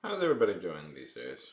How's everybody doing these days?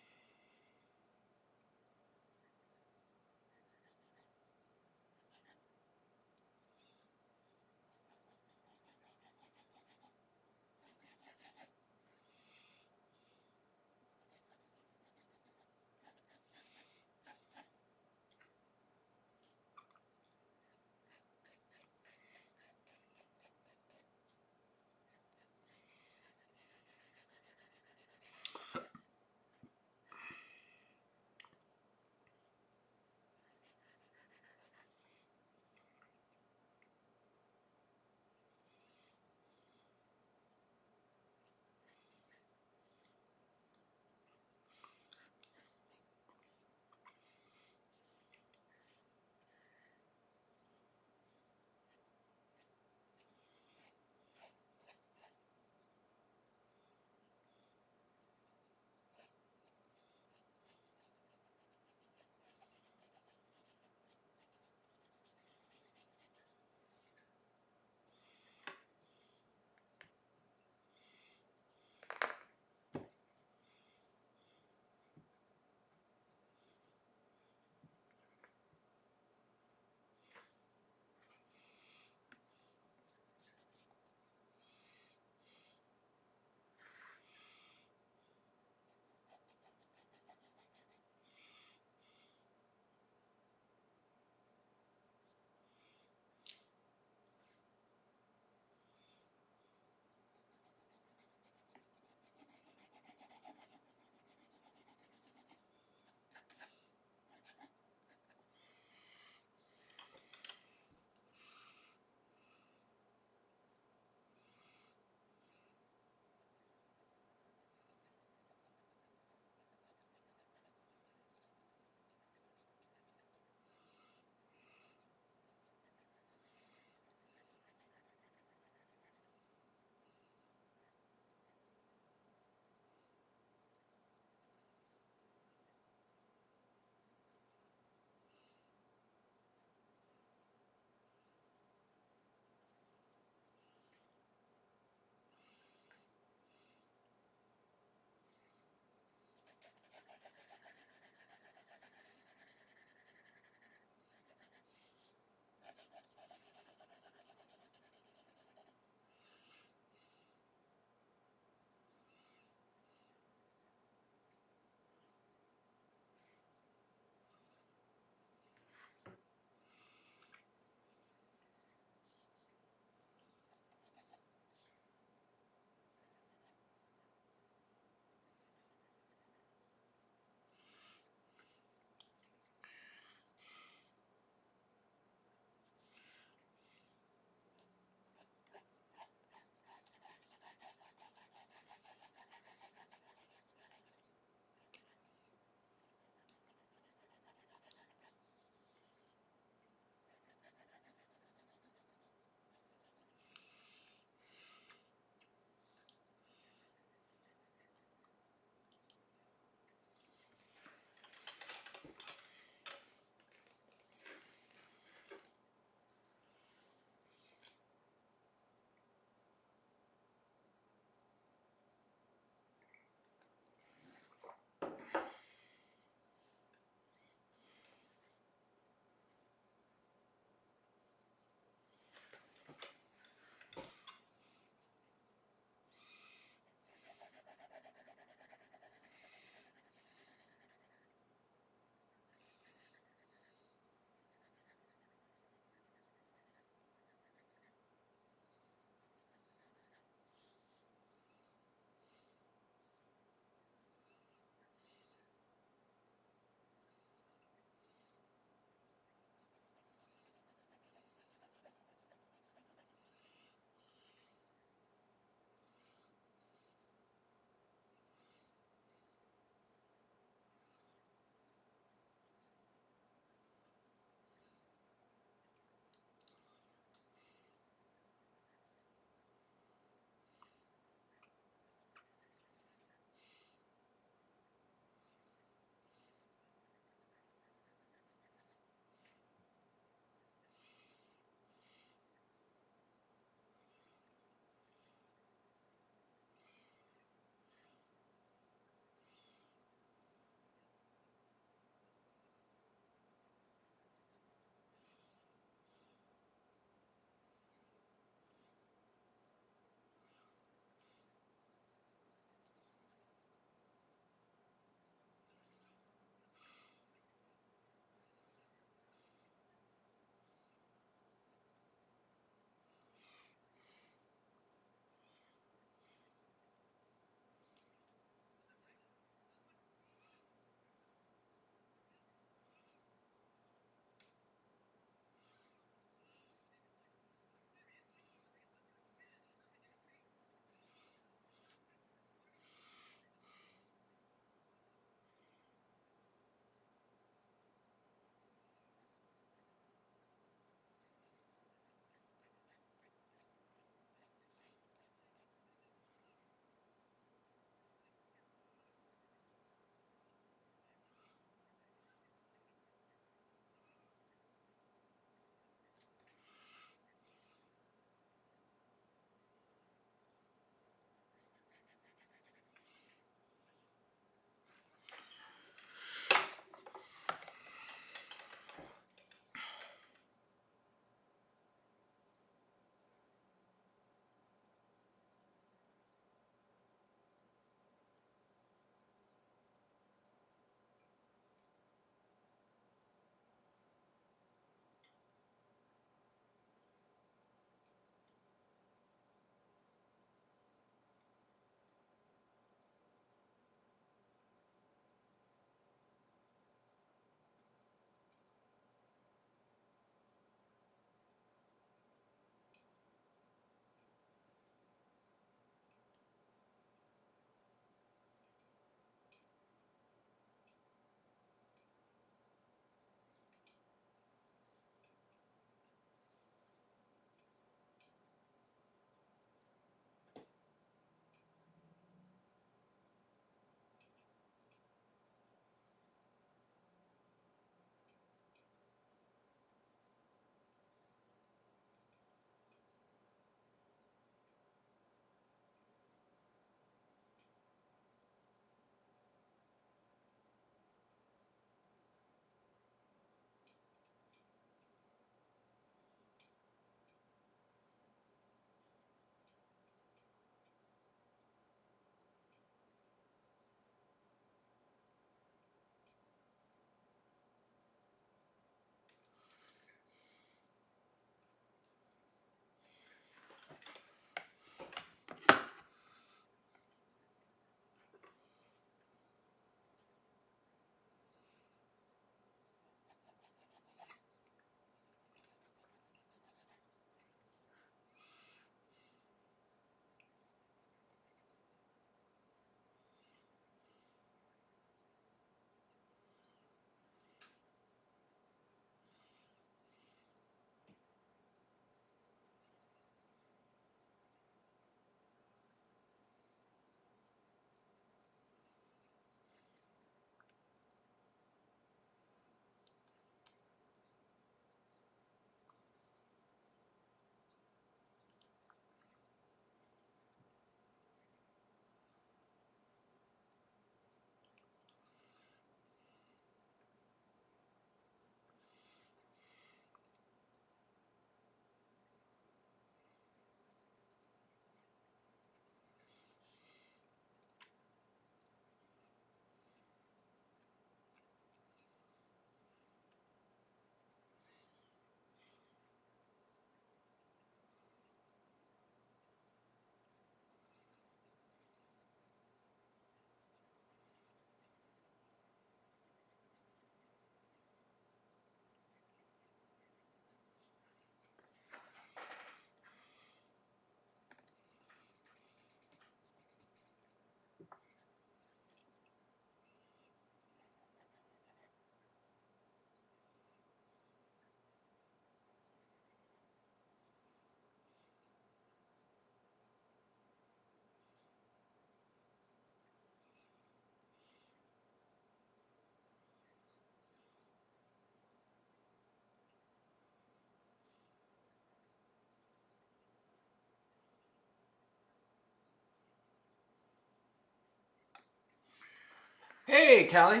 Hey, Callie.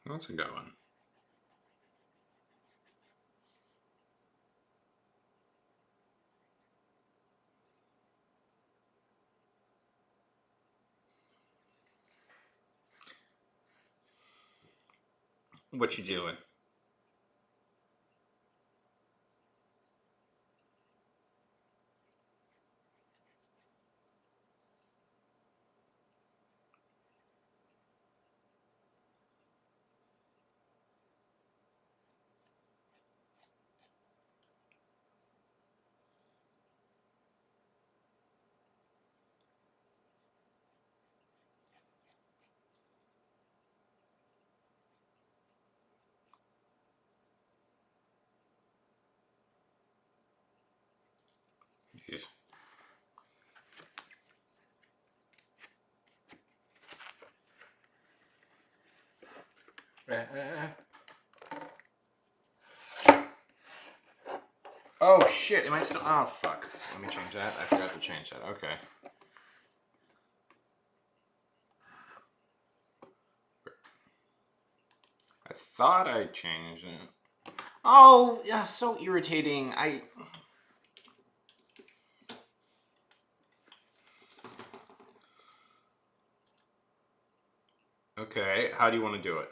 How's it going? What you doing? Jeez. Oh shit! Am I still? Oh fuck! Let me change that. I forgot to change that. Okay. I thought I changed it. Oh yeah, so irritating. Okay. How do you want to do it?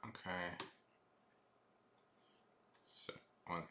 Okay. So one.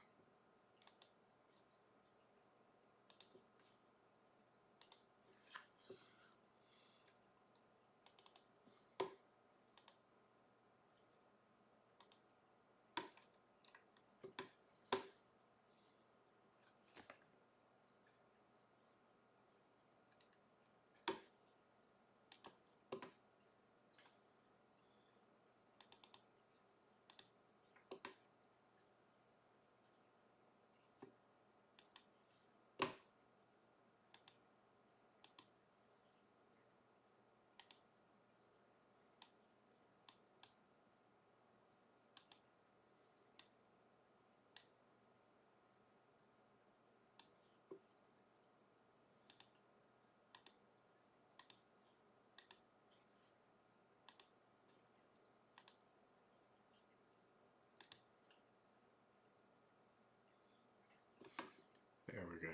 There we go.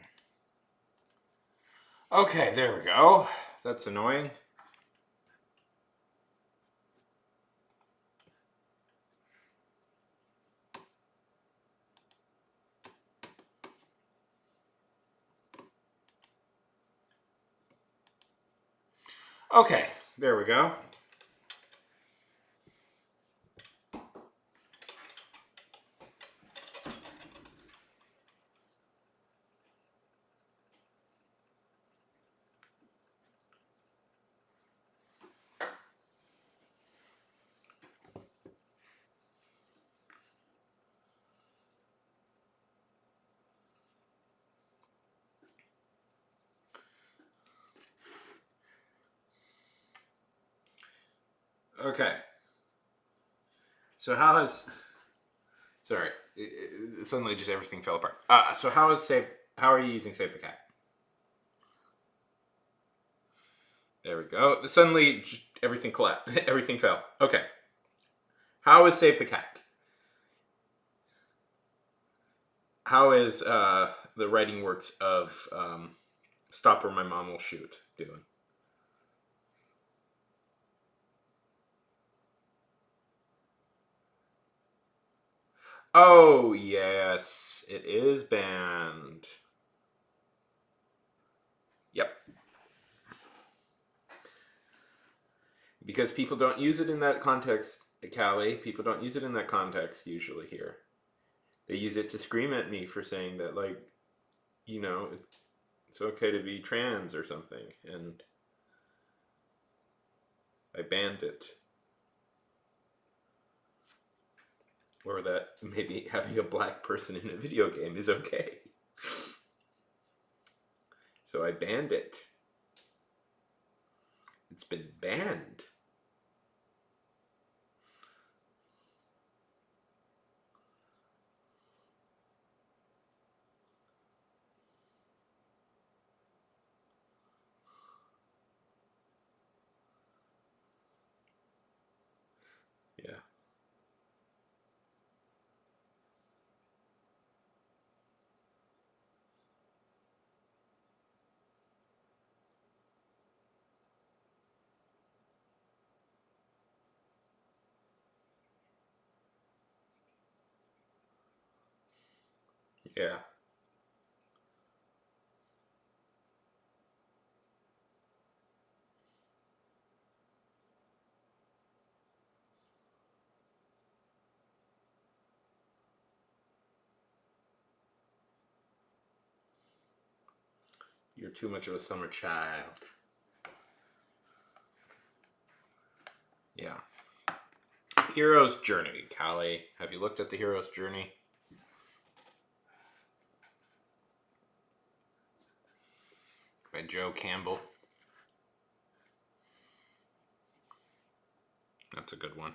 Okay, there we go. That's annoying. Okay, there we go. Okay. So how has? Sorry, suddenly just everything fell apart. So how is save? How are you using save the cat? There we go. Suddenly, just everything collapsed. Everything fell. Okay. How is save the cat? How is the writing works of Stop or My Mom Will Shoot doing? Oh yes, it is banned. Yep. Because people don't use it in that context, Callie. People don't use it in that context usually here. They use it to scream at me for saying that, like, you know, it's okay to be trans or something. And I banned it. Or that maybe having a black person in a video game is okay. So I banned it. It's been banned. Yeah. Yeah. You're too much of a summer child. Yeah. Hero's Journey, Callie. Have you looked at the Hero's Journey? By Joe Campbell. That's a good one.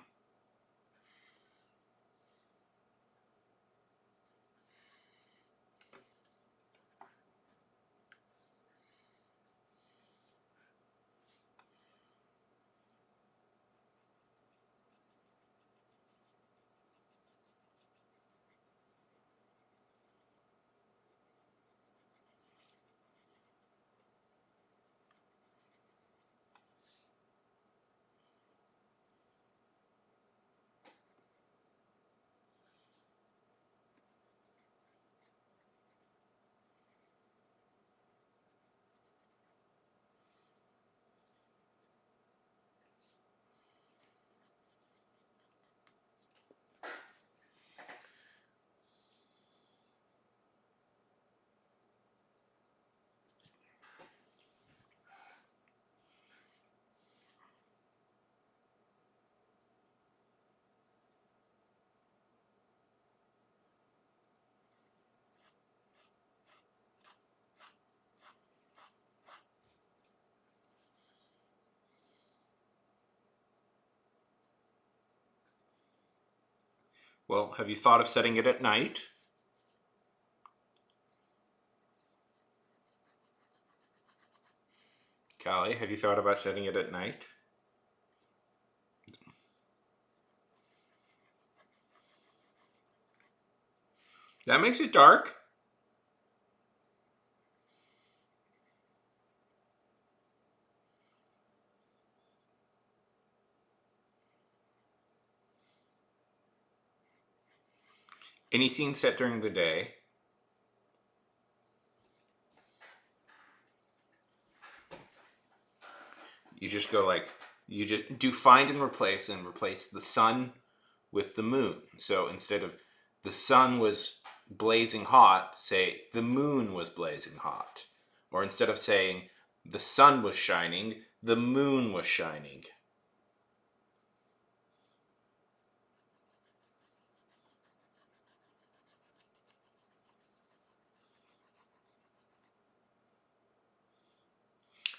Well, have you thought of setting it at night? Callie, have you thought about setting it at night? That makes it dark. Any scene set during the day. You just go like, you just do find and replace the sun with the moon. So instead of the sun was blazing hot, say the moon was blazing hot. Or instead of saying the sun was shining, the moon was shining.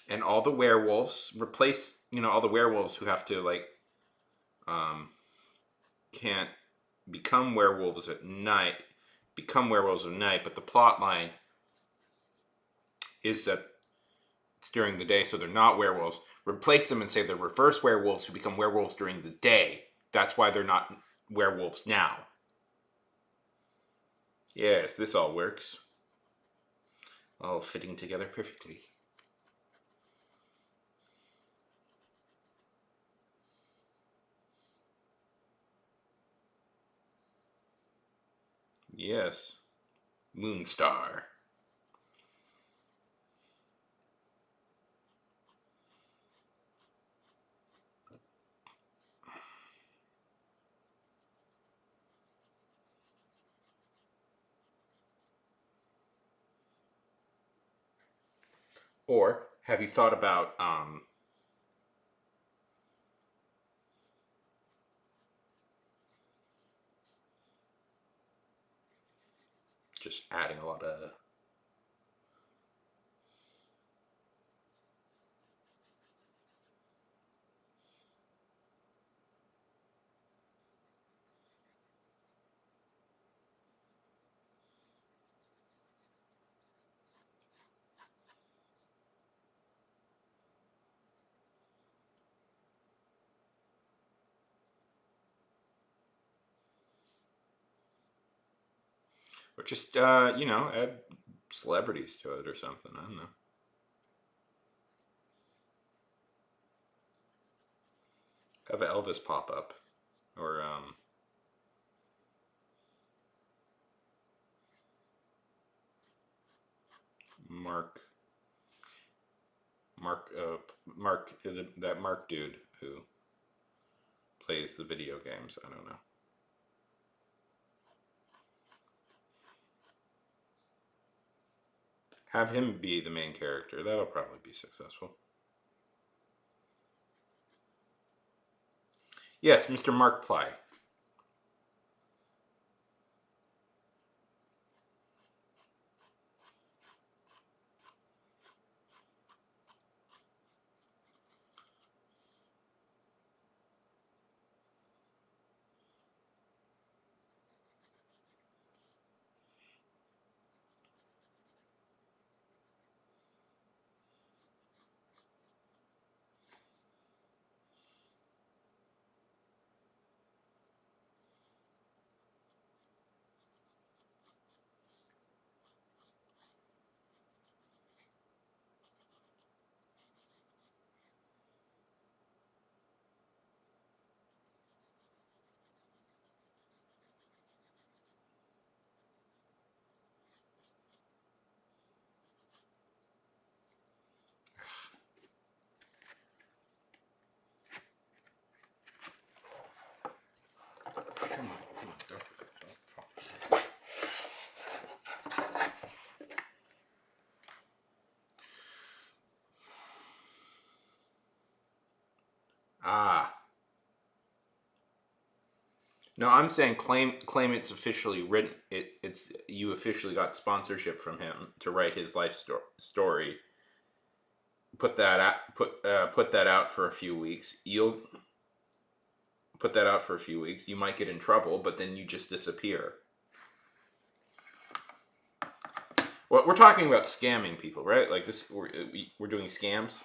And all the werewolves replace, all the werewolves who have to like um can't become werewolves at night, but the plot line is that it's during the day, so they're not werewolves. Replace them and say they're reverse werewolves who become werewolves during the day. That's why they're not werewolves now. Yes, this all works. All fitting together perfectly. Yes. Moonstar. Or have you thought about Just adding a lot of... Or just, you know, add celebrities to it or something. I don't know. Have Elvis pop up. Or, Mark, Mark, that Mark dude who plays the video games. I don't know. Have him be the main character. That'll probably be successful. Yes, Mr. Markiplier. Come on, don't fall. Ah. No, I'm saying claim it's officially written. It's you officially got sponsorship from him to write his life story. Put that out for a few weeks. You'll put that out for a few weeks. You might get in trouble, but then you just disappear. Well, we're talking about scamming people, right? Like this, we're doing scams.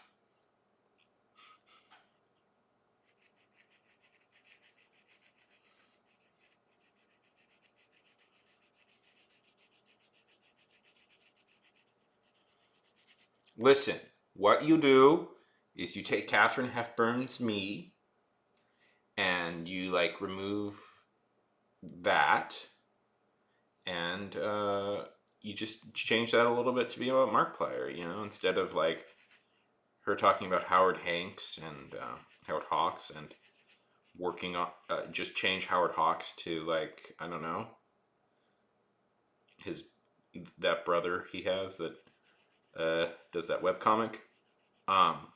Listen, what you do is you take Katharine Hepburn's me and you like remove that, and you just change that a little bit to be about Markiplier, you know, instead of like her talking about Howard Hanks and Howard Hawks and working on just change Howard Hawks to like, I don't know, his that brother he has that does that webcomic. Um,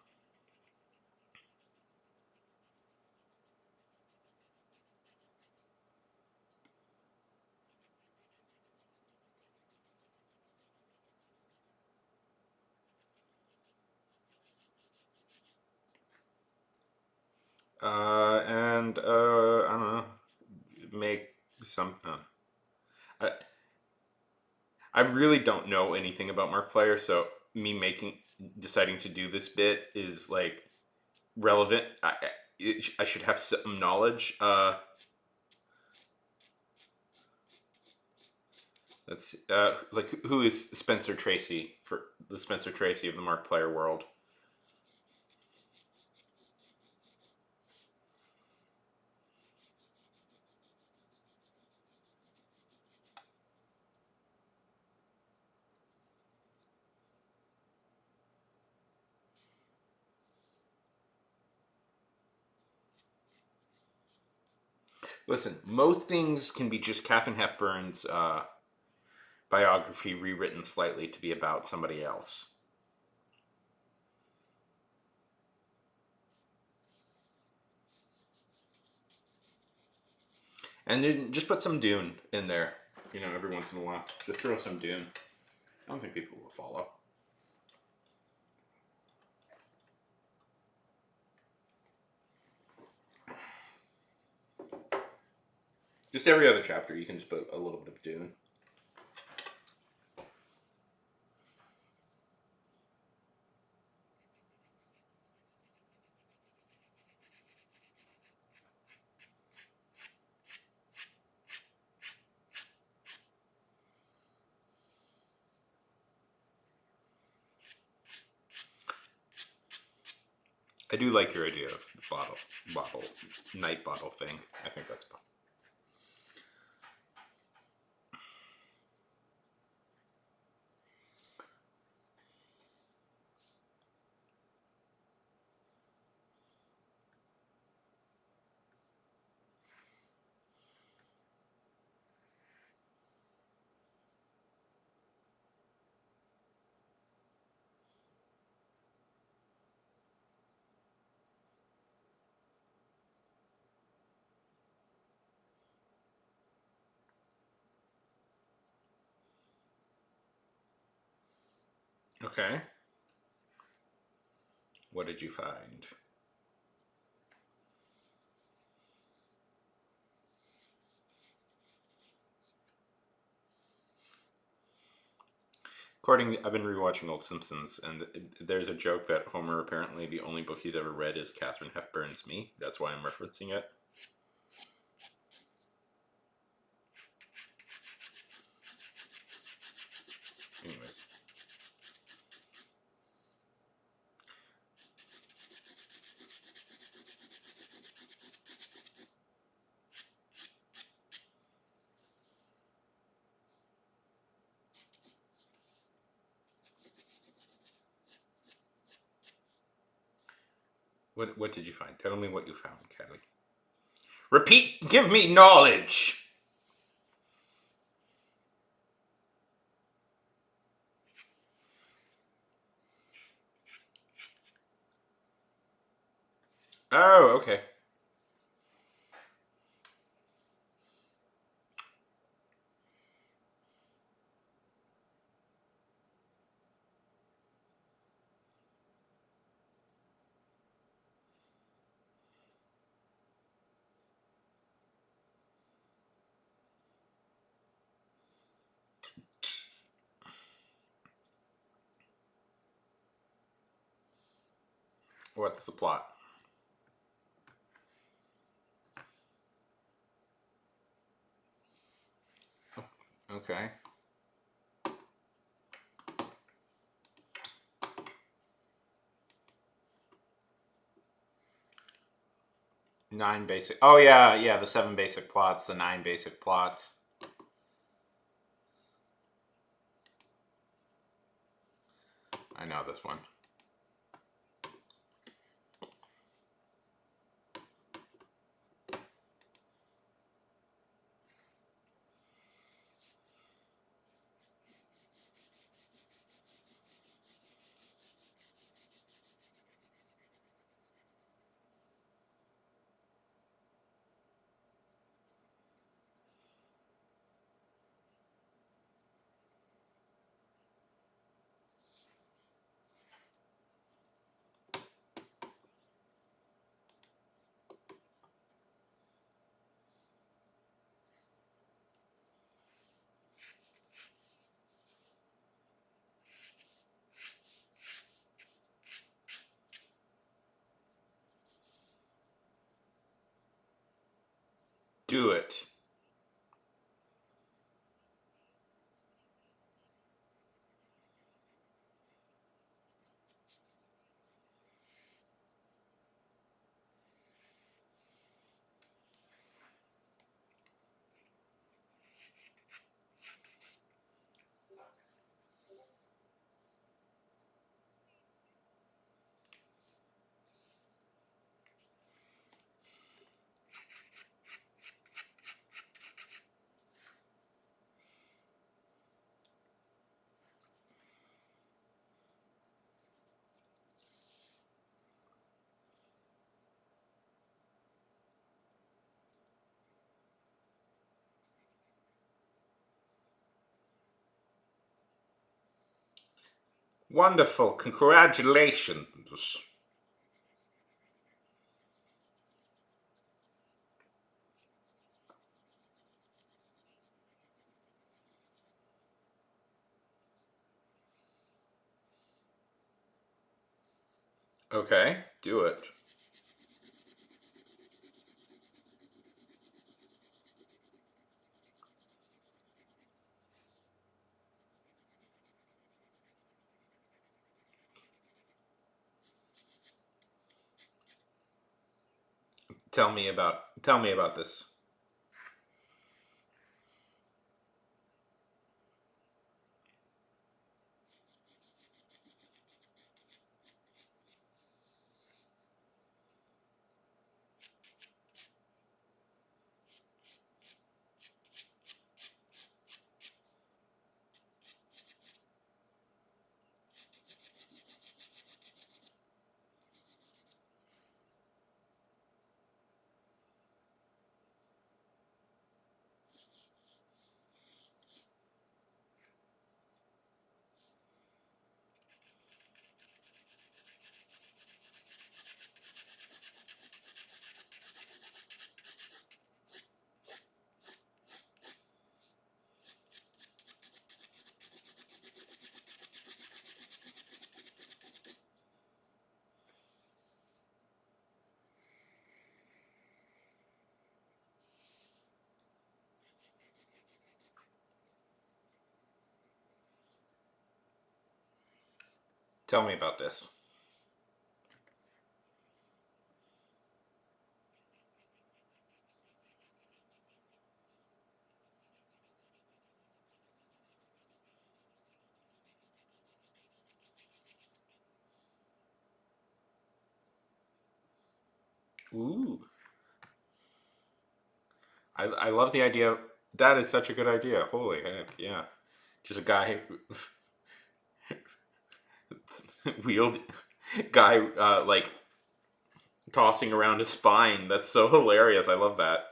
and I don't know, make some. I I really don't know anything about Markiplier, so me deciding to do this bit is like relevant. I should have some knowledge. Let's like who is Spencer Tracy for the Spencer Tracy of the Markiplier world? Listen, most things can be just Katharine Hepburn's biography rewritten slightly to be about somebody else. And then just put some Dune in there. You know, every once in a while. Just throw some Dune. I don't think people will follow. Just every other chapter, you can just put a little bit of Dune. I do like your idea of the night bottle thing. I think that's fun. Okay. What did you find? I've been rewatching Old Simpsons, and there's a joke that Homer apparently the only book he's ever read is Katharine Hepburn's Me. That's why I'm referencing it. Anyways. What did you find? Tell me what you found, Kelly. Repeat! Give me knowledge! Oh, okay. What's the plot? Okay. 9 basic. Oh, yeah, the 7 basic plots, the 9 basic plots. I know this one. Do it. Wonderful. Congratulations. Okay, do it. Tell me about this. Tell me about this. Ooh. I love the idea. That is such a good idea. Holy heck, yeah. Just a guy wield guy like tossing around his spine. That's so hilarious. I love that.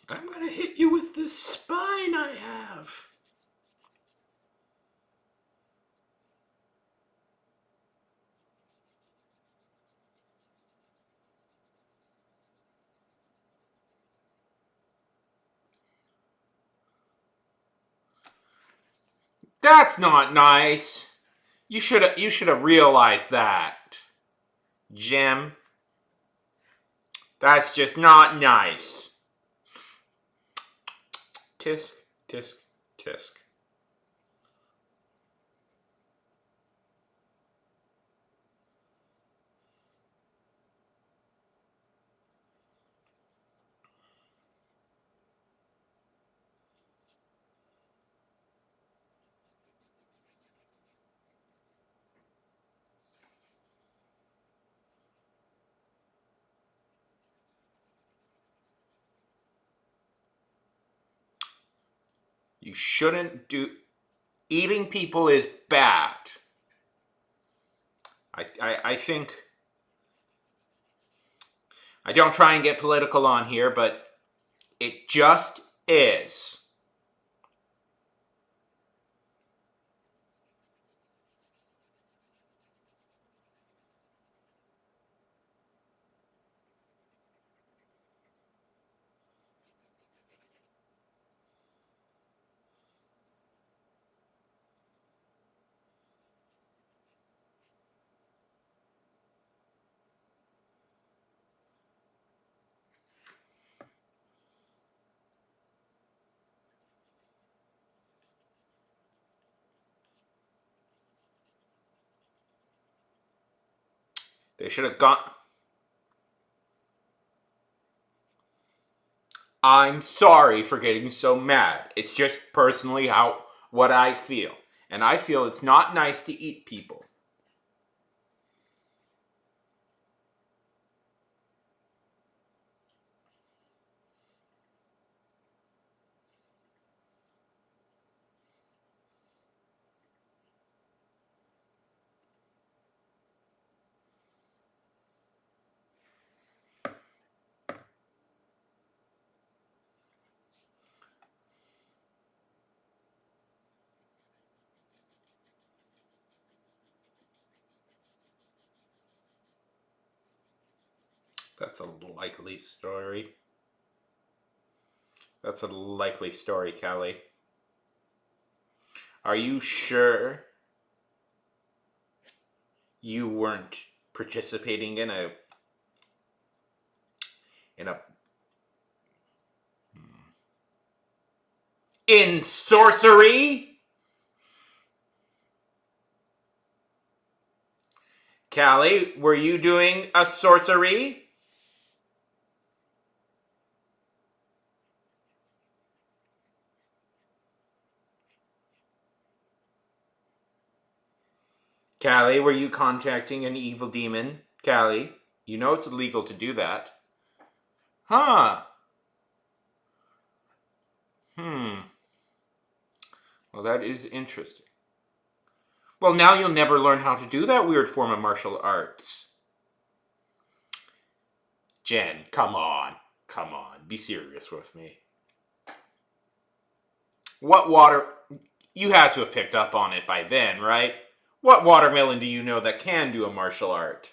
I'm gonna hit you with this spine I have. That's not nice. You should have realized that, Jim. That's just not nice. Tisk, tisk, tisk. You shouldn't do. Eating people is bad. I think. I don't try and get political on here, but it just is. They should have gone. I'm sorry for getting so mad. It's just personally how what I feel. And I feel it's not nice to eat people. That's a likely story. That's a likely story, Callie. Are you sure you weren't participating in a in sorcery? Callie, were you doing a sorcery? Callie, were you contacting an evil demon? Callie, you know it's illegal to do that. Huh. Well, that is interesting. Well, now you'll never learn how to do that weird form of martial arts. Jen, come on. Come on. Be serious with me. What water... You had to have picked up on it by then, right? What watermelon do you know that can do a martial art?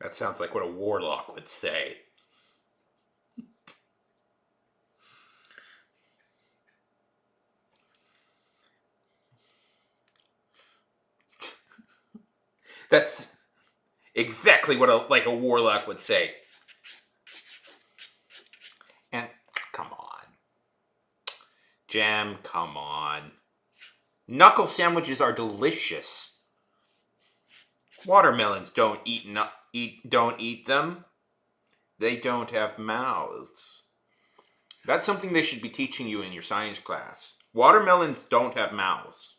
That sounds like what a warlock would say. That's exactly what a warlock would say. And come on. Jam, come on. Knuckle sandwiches are delicious. Watermelons don't eat them. They don't have mouths. That's something they should be teaching you in your science class. Watermelons don't have mouths.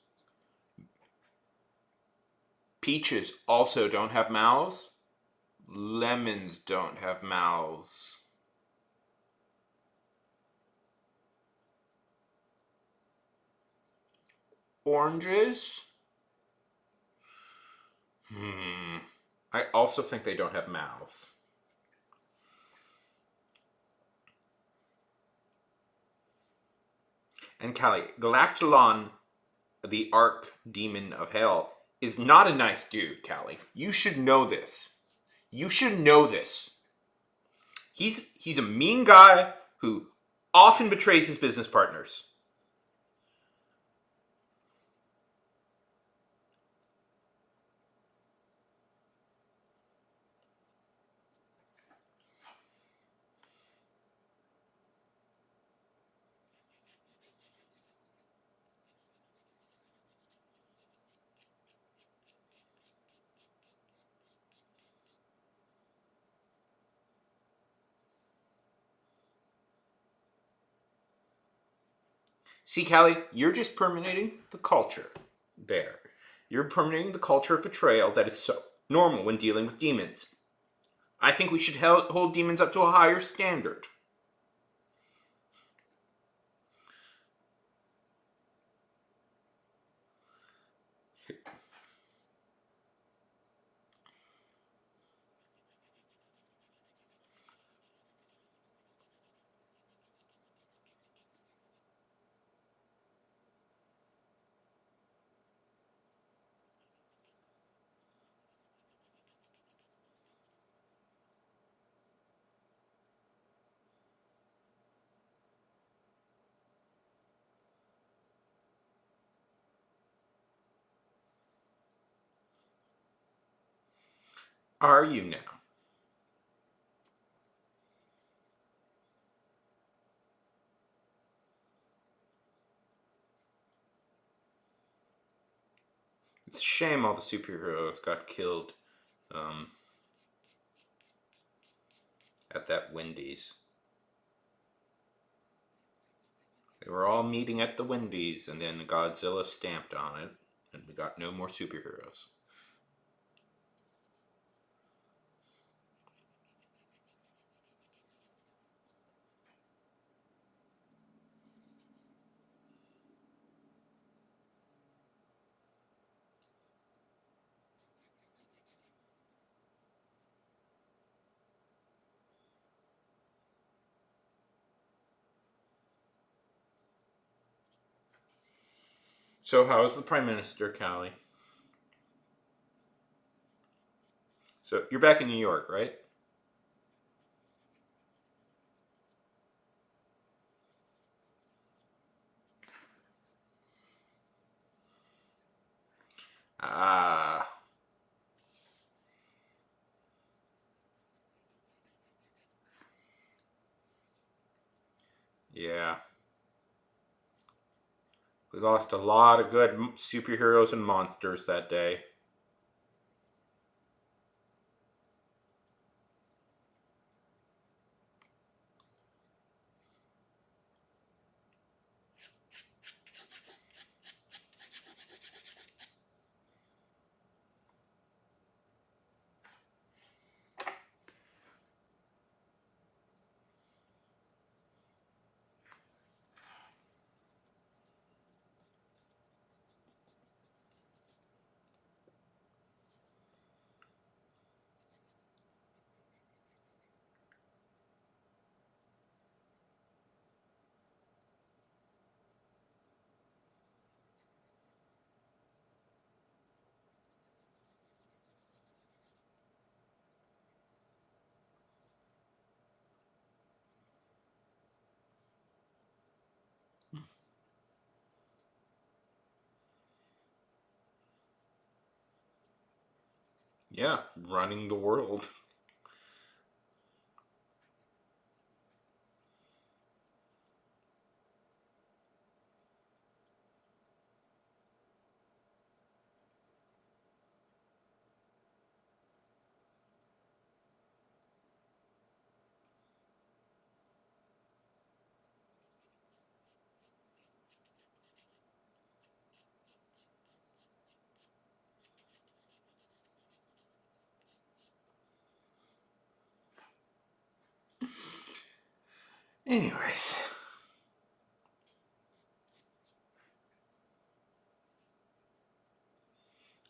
Peaches also don't have mouths. Lemons don't have mouths. Oranges? I also think they don't have mouths. And Callie, Galactalon, the arch-demon of hell, is not a nice dude, Callie. You should know this. You should know this. He's a mean guy who often betrays his business partners. See, Callie, you're just permeating the culture there. You're permeating the culture of betrayal that is so normal when dealing with demons. I think we should hold demons up to a higher standard. Are you now? It's a shame all the superheroes got killed um, at that Wendy's. They were all meeting at the Wendy's, and then Godzilla stamped on it, and we got no more superheroes. So, how is the Prime Minister, Callie? So, you're back in New York, right? Ah, yeah. We lost a lot of good superheroes and monsters that day. Yeah, running the world. Anyways,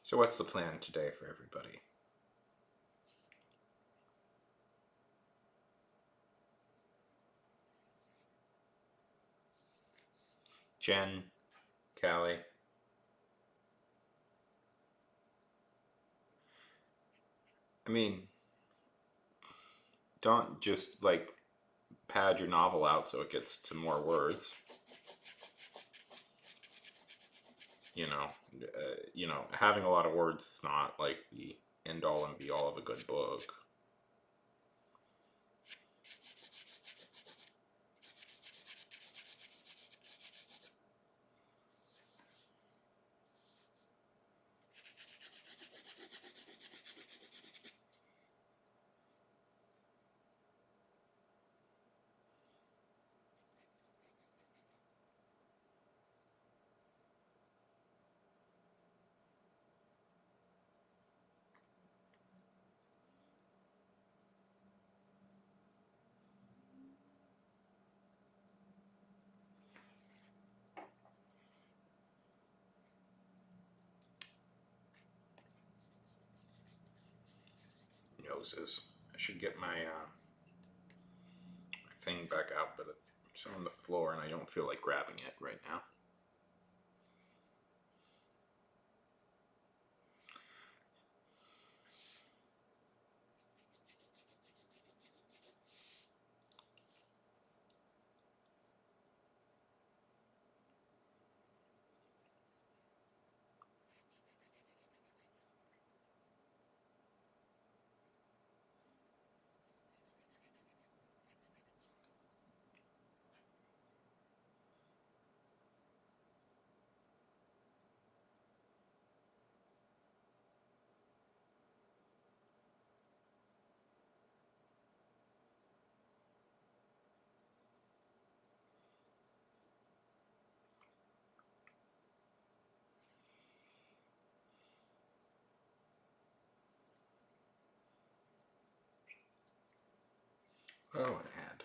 so what's the plan today for everybody? Jen, Callie. I mean, don't just like pad your novel out so it gets to more words. Having a lot of words is not like the end all and be all of a good book. Noses. I should get my thing back out, but it's on the floor and I don't feel like grabbing it right now. Oh, an ad.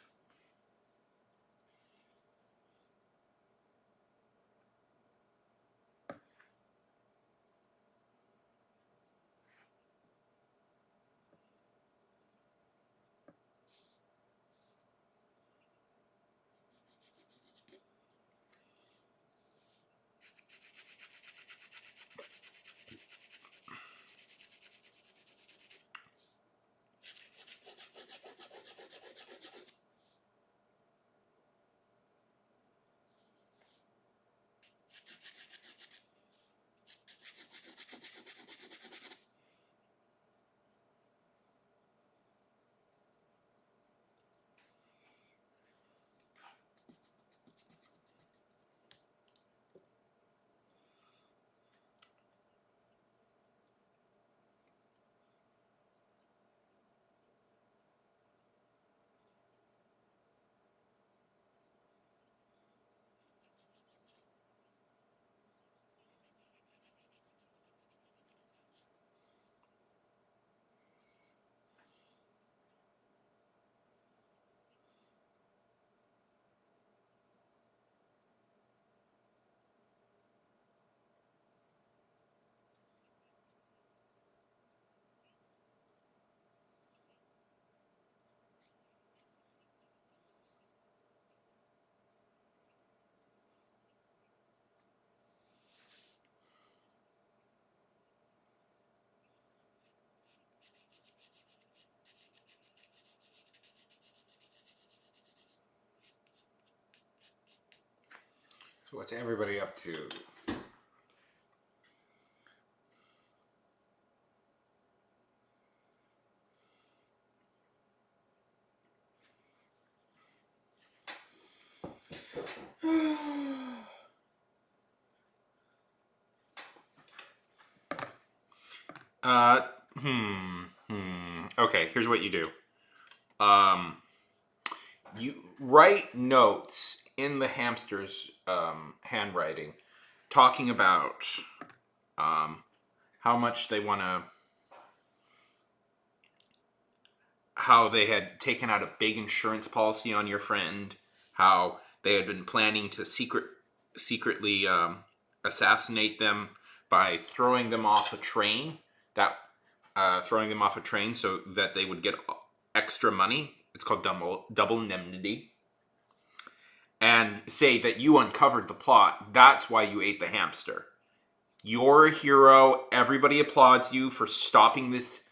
So what's everybody up to? Uh, Okay, here's what you do. You write notes in the hamster's handwriting, talking about how much they want to, how they had taken out a big insurance policy on your friend, how they had been planning to secretly assassinate them by throwing them off a train. Throwing them off a train so that they would get extra money. It's called double indemnity. And say that you uncovered the plot. That's why you ate the hamster. You're a hero. Everybody applauds you for stopping this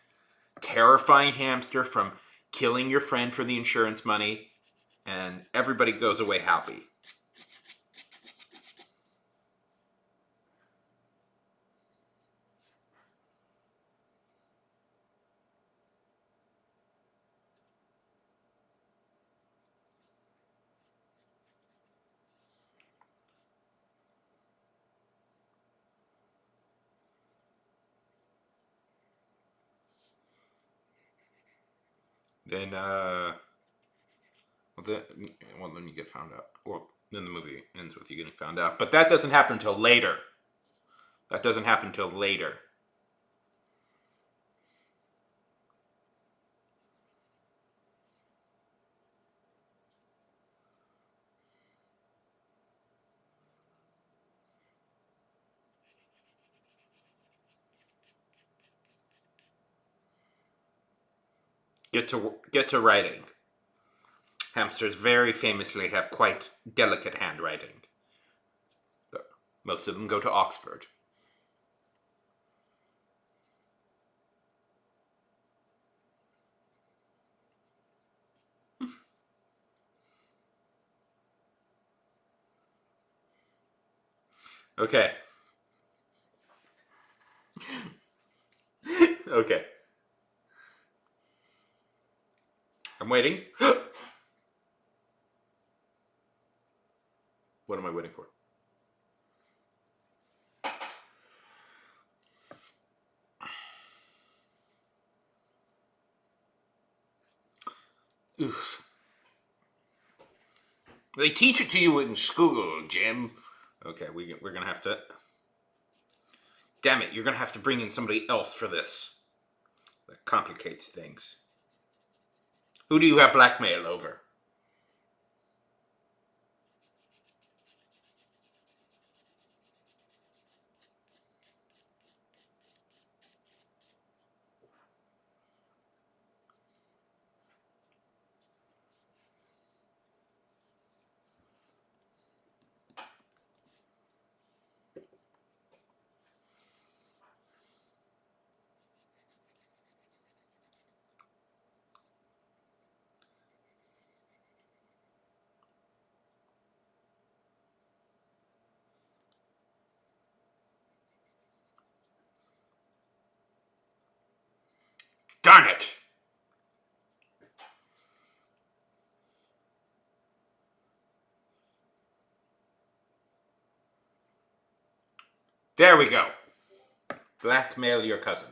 terrifying hamster from killing your friend for the insurance money. And everybody goes away happy. Then, then you get found out. Well, then the movie ends with you getting found out. But that doesn't happen until later. That doesn't happen until later. Get to writing. Hamsters very famously have quite delicate handwriting. Most of them go to Oxford. Okay. Okay. I'm waiting. What am I waiting for? Oof. They teach it to you in school, Jim. Okay, we're going to have to... Damn it, you're going to have to bring in somebody else for this. That complicates things. Who do you have blackmail over? Darn it! There we go. Blackmail your cousin.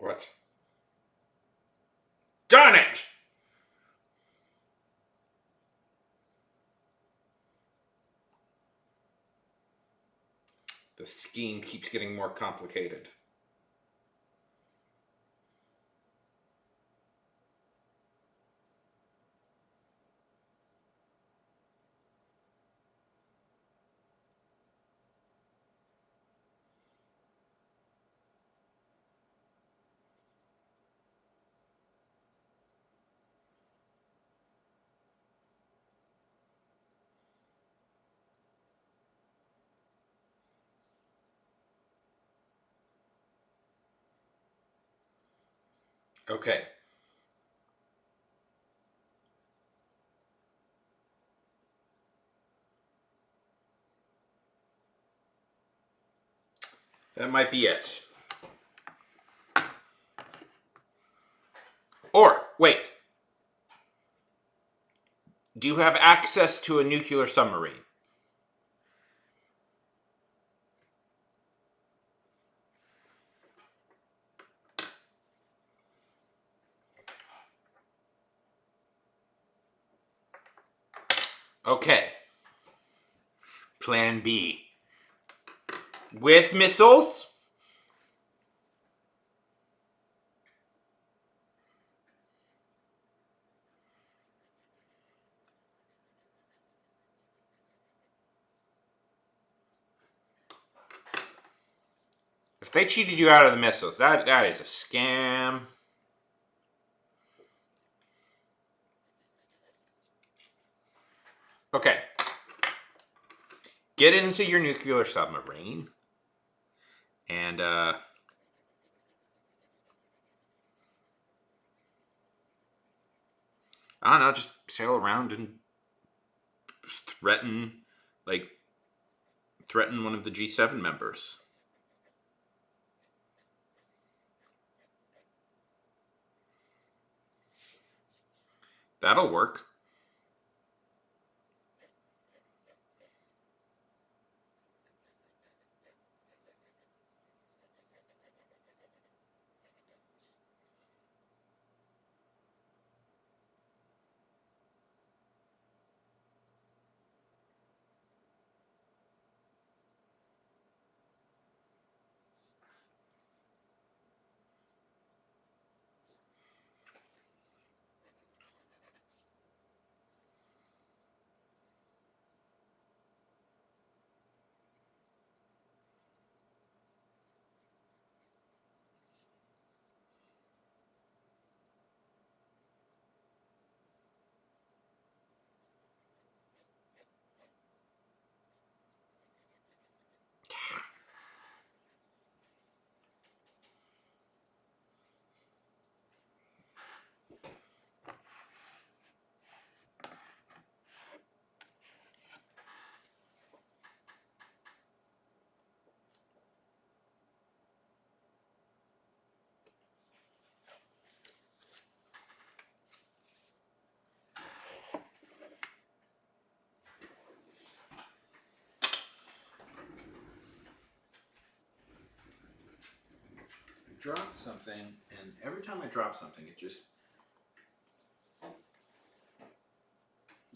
What? Darn it! The scheme keeps getting more complicated. Okay. That might be it. Or, wait. Do you have access to a nuclear submarine? Okay. Plan B. With missiles? If they cheated you out of the missiles, that is a scam. Okay. Get into your nuclear submarine. And, I don't know, just sail around and threaten one of the G7 members. That'll work. dropped something, and every time I drop something, it just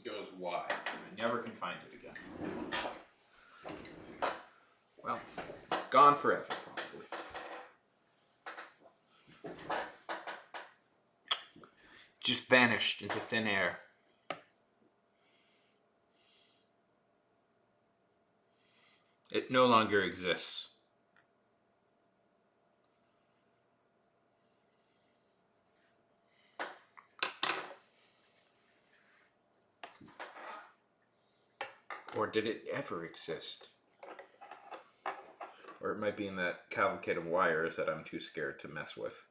goes wide. I never can find it again. Well, it's gone forever, probably. Just vanished into thin air. It no longer exists. Or did it ever exist? Or it might be in that cavalcade of wires that I'm too scared to mess with.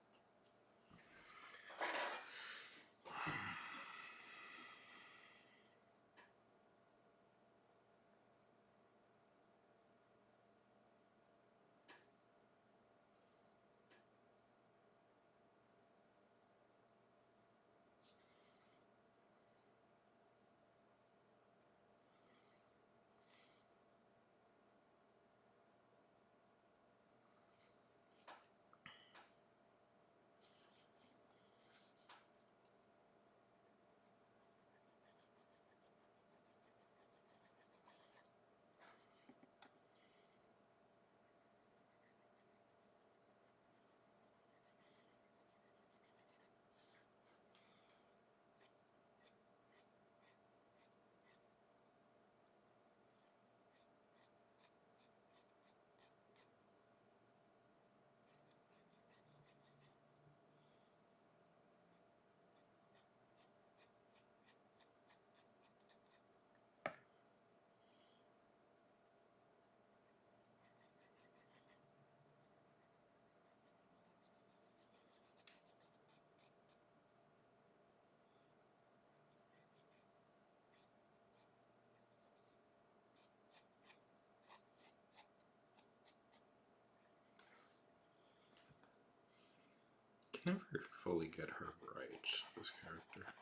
Never fully get her right, this character.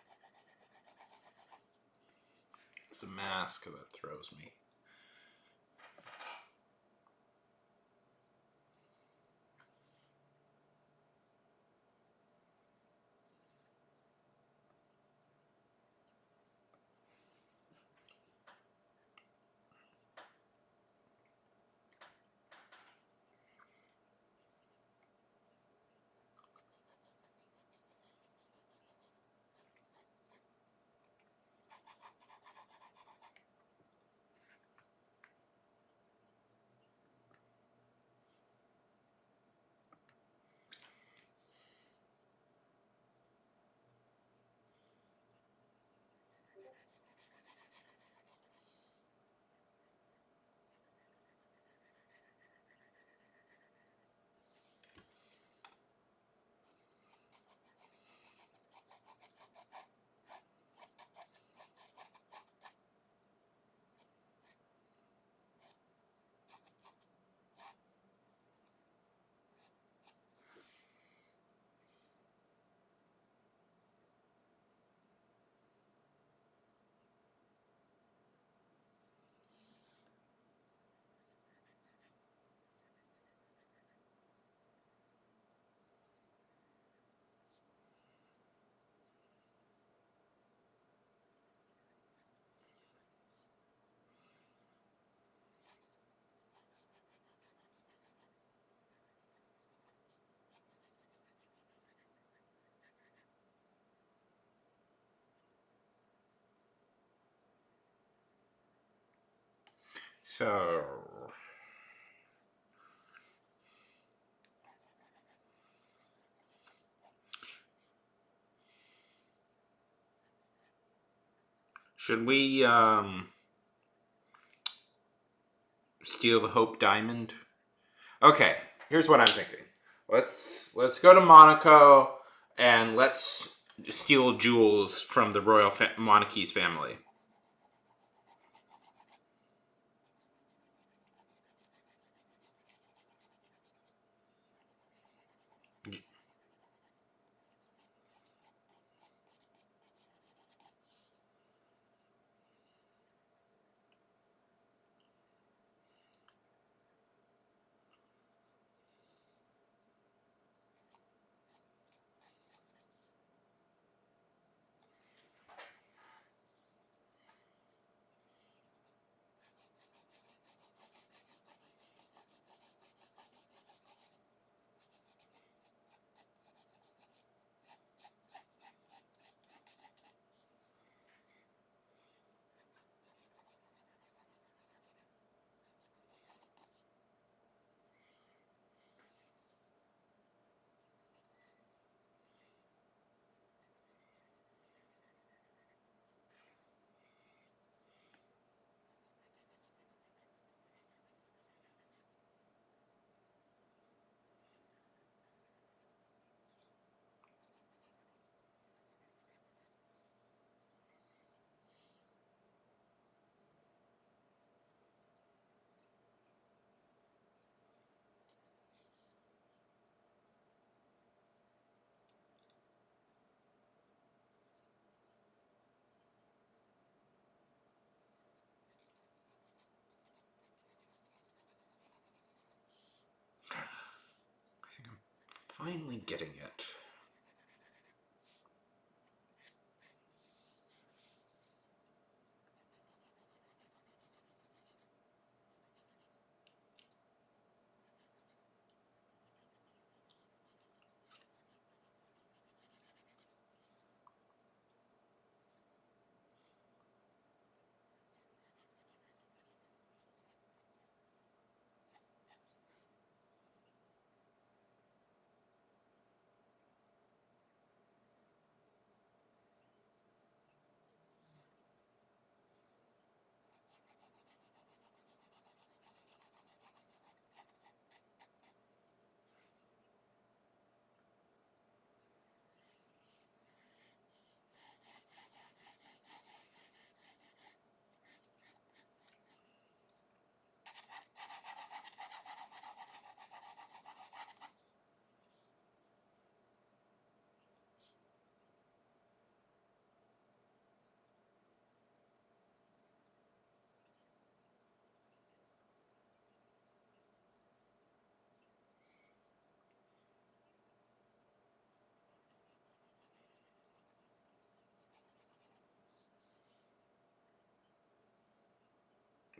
It's the mask that throws me. So, should we steal the Hope Diamond? Okay, here's what I'm thinking. Let's go to Monaco and let's steal jewels from the royal monarchy's family. finally getting it.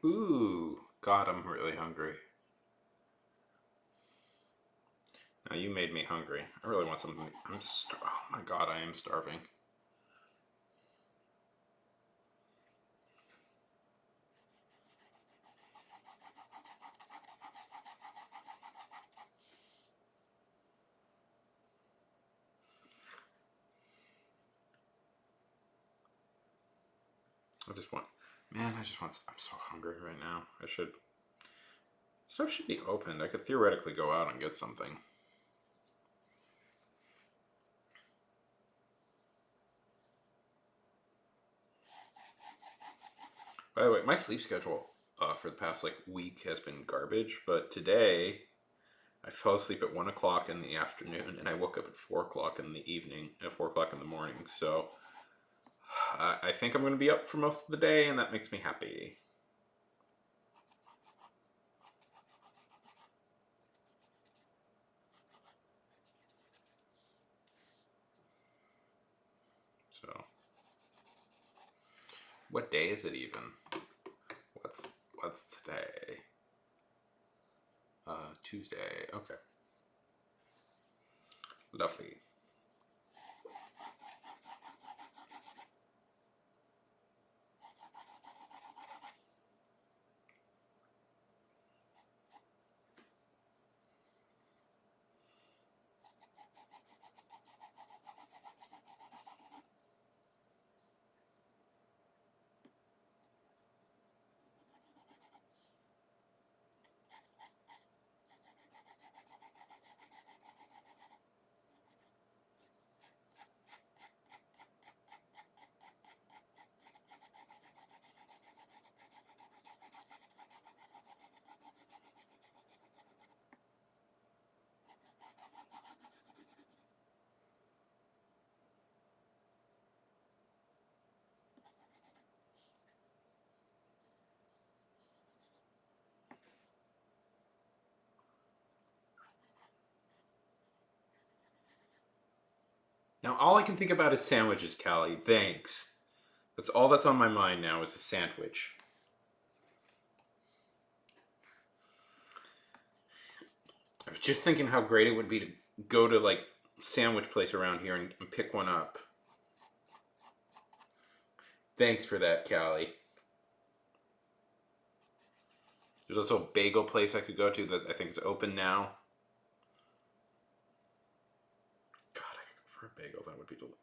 Ooh, God, I'm really hungry. Now you made me hungry. I really want something. Oh my God, I am starving. I'm so hungry right now. Stuff should be opened. I could theoretically go out and get something. By the way, my sleep schedule for the past week has been garbage, but today I fell asleep at 1 o'clock in the afternoon and I woke up at 4 o'clock in the evening, at 4 o'clock in the morning. So I think I'm going to be up for most of the day, and that makes me happy. So, what day is it even? What's today? Tuesday. Okay. Lovely. Now all I can think about is sandwiches, Callie. Thanks. That's all that's on my mind now is a sandwich. I was just thinking how great it would be to go to sandwich place around here and pick one up. Thanks for that, Callie. There's also a bagel place I could go to that I think is open now. God, I could go for a bagel. That would be delicious.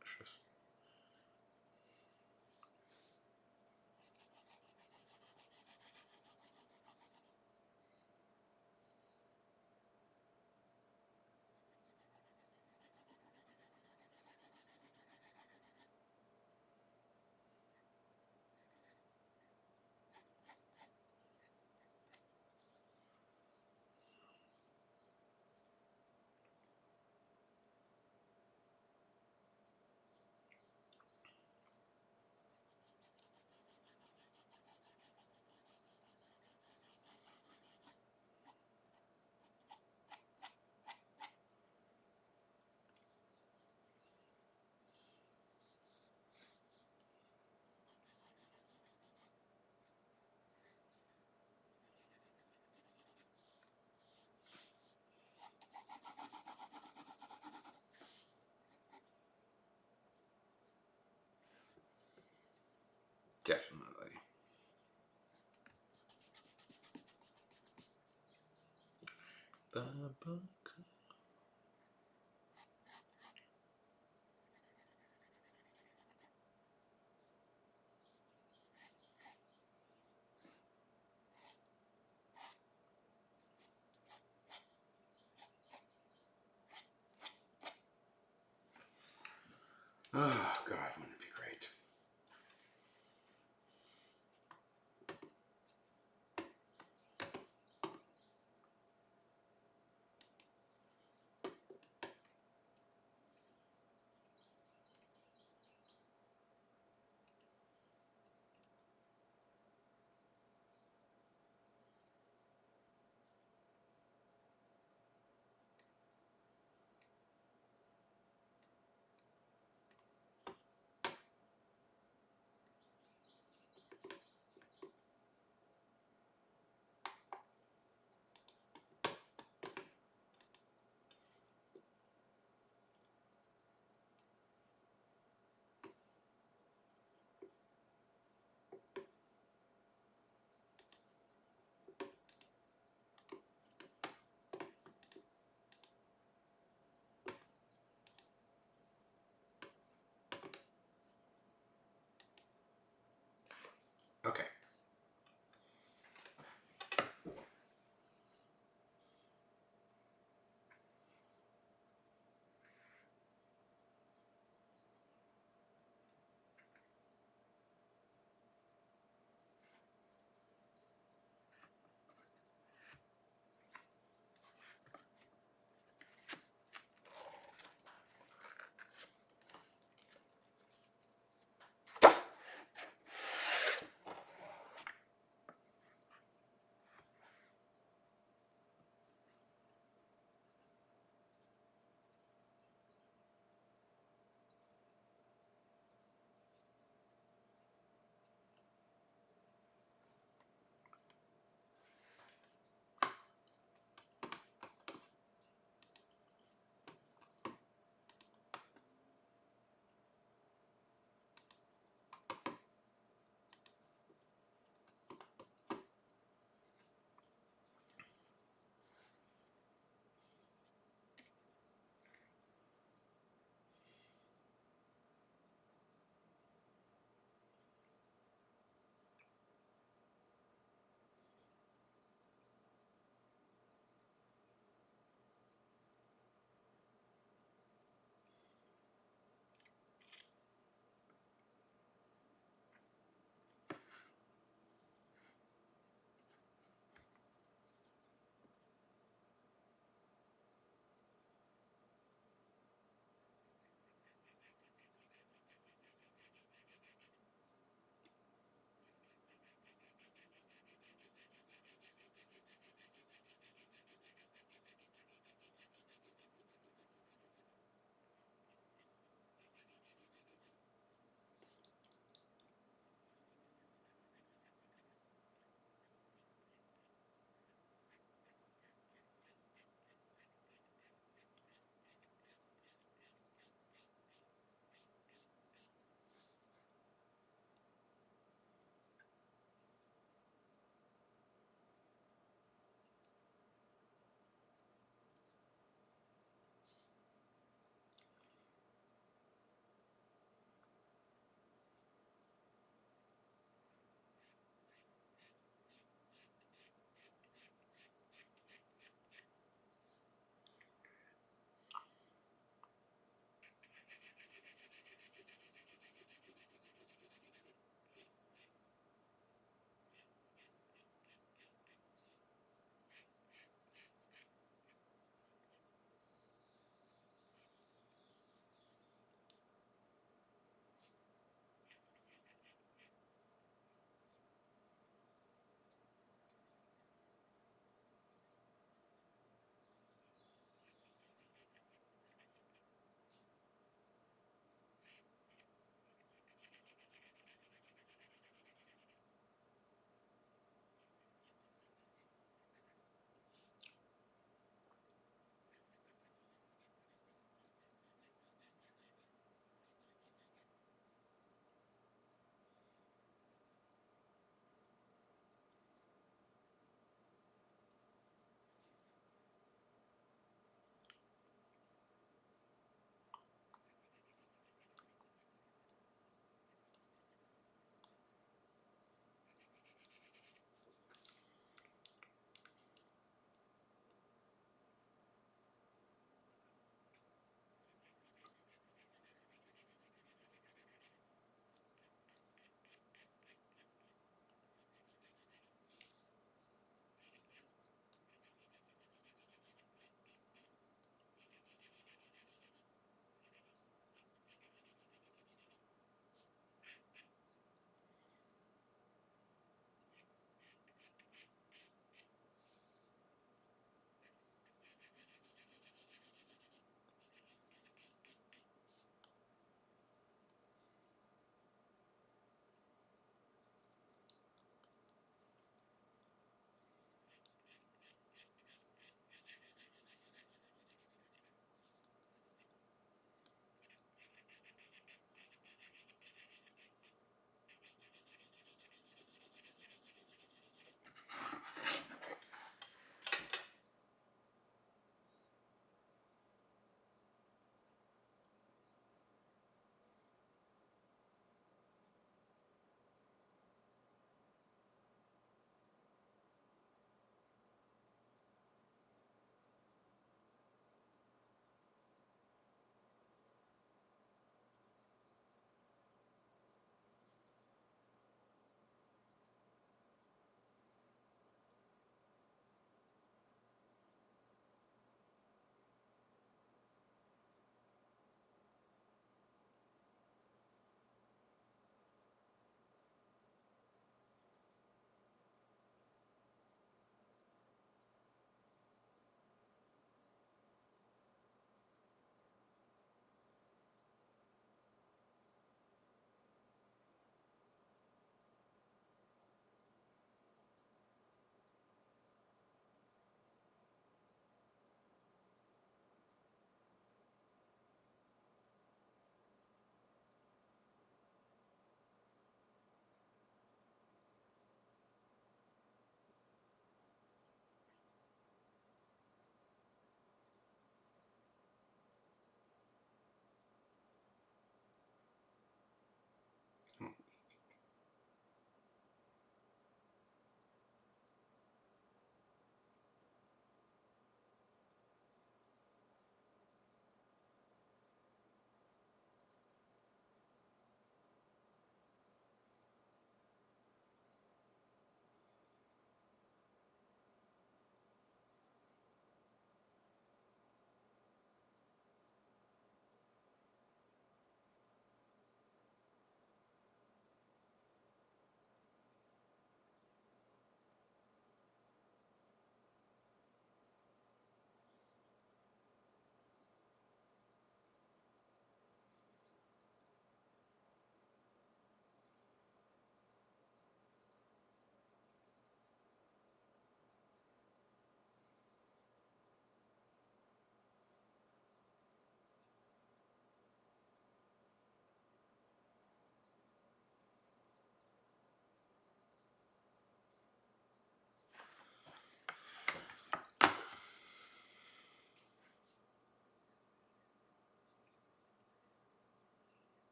Definitely. The book. Oh, God, wouldn't it be great?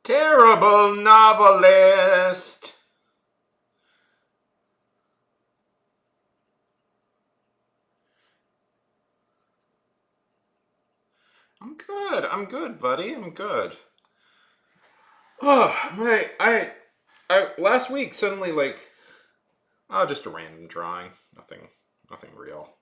Terrible novelist. I'm good, buddy. I'm good. Oh, I last week suddenly like, oh, just a random drawing. Nothing real.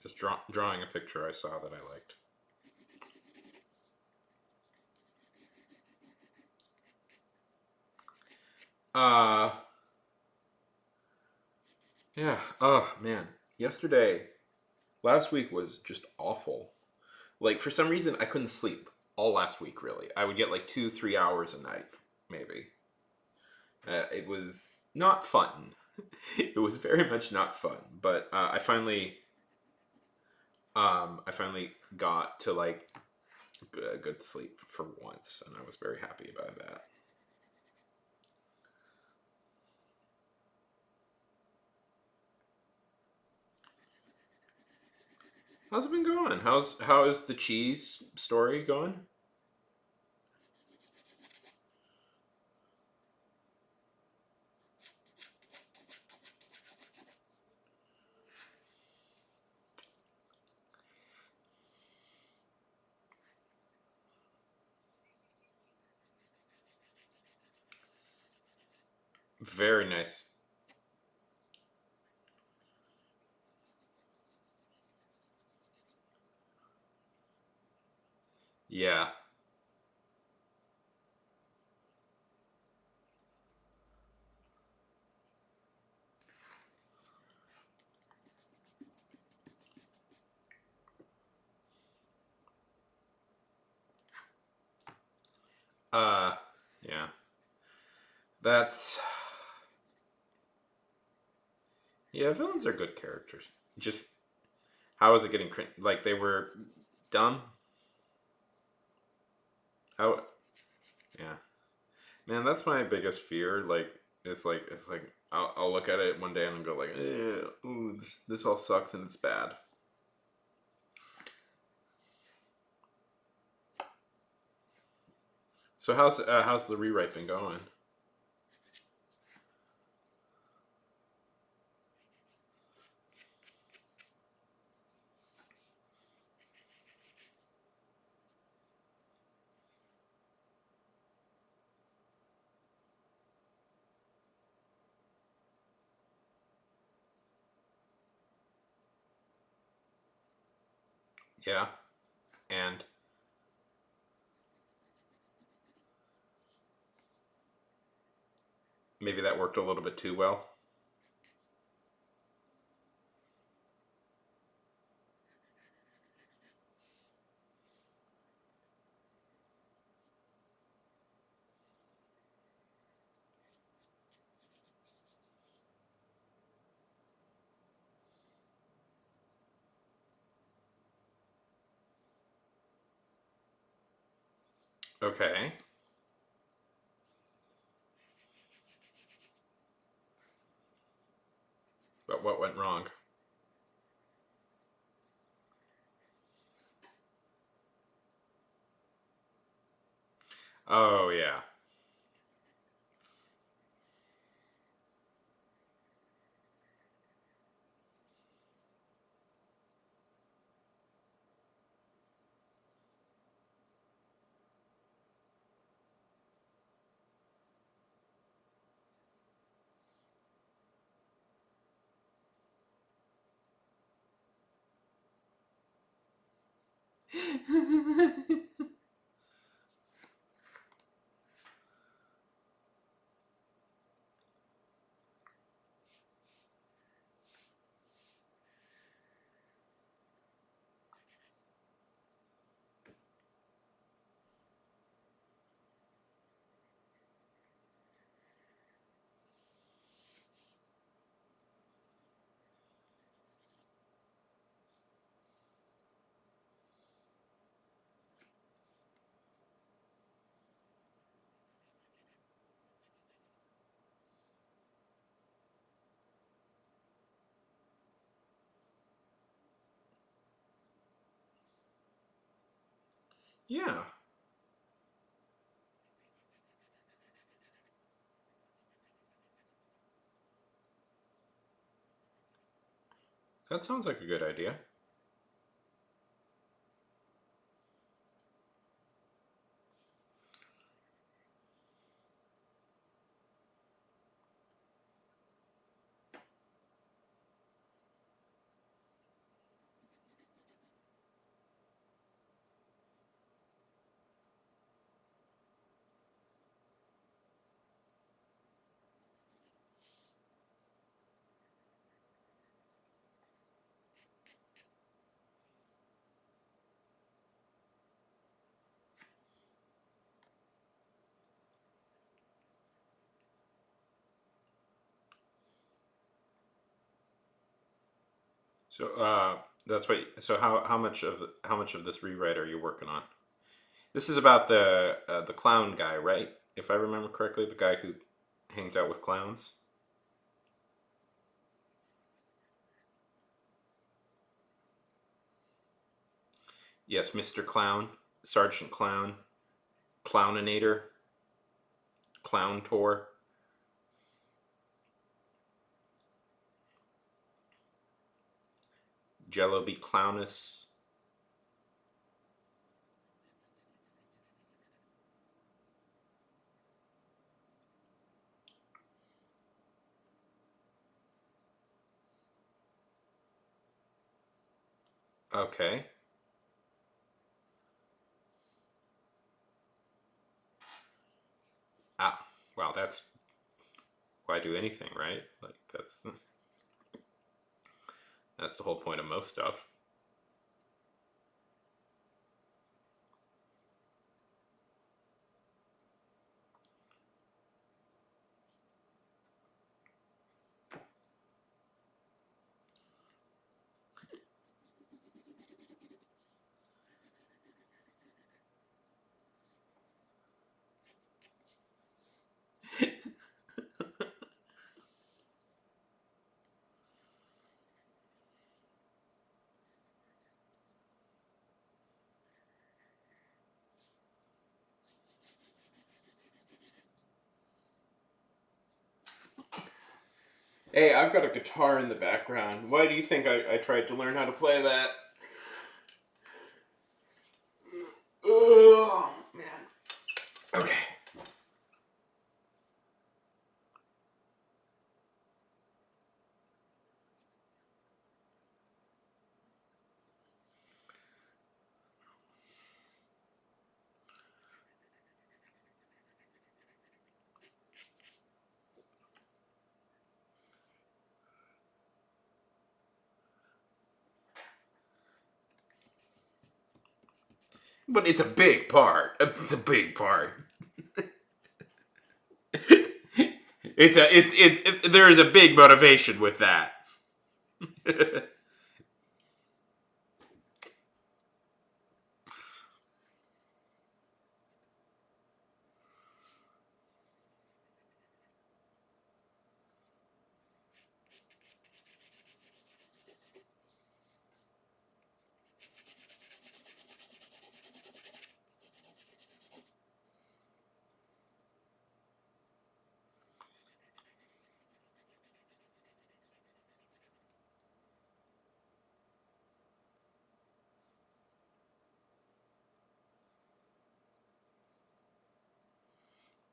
Just drawing a picture I saw that I liked. Uh, yeah. Oh man, last week was just awful. Like for some reason, I couldn't sleep all last week. Really, I would get like 2, 3 hours a night, maybe. It was not fun. It was very much not fun. But I finally got to like a good sleep for once, and I was very happy about that. How's it been going? How is the cheese story going? Very nice. Yeah. Uh, yeah. That's yeah. Villains are good characters. Just how is it getting like they were dumb? How? Yeah. Man, that's my biggest fear. It's like I'll look at it one day and I'll go like, ooh, this all sucks and it's bad. So how's the rewrite been going? Yeah, and maybe that worked a little bit too well. Okay, but what went wrong? Oh yeah. Yeah. That sounds like a good idea. So that's what. So how much of this rewrite are you working on? This is about the clown guy, right? If I remember correctly, the guy who hangs out with clowns. Yes, Mr. Clown, Sergeant Clown, Clowninator, Clown Tour. Jello be Clownus. Okay. Ah, well, that's why do anything, right? Like that's the whole point of most stuff. Hey, I've got a guitar in the background. Why do you think I tried to learn how to play that? Oh, man. Okay. But it's a big part. It's a big part. There is a big motivation with that.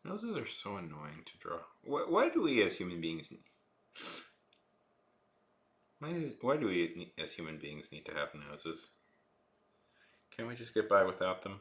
Noses are so annoying to draw. Why do we as human beings why do we as human beings need to have noses? Can't we just get by without them?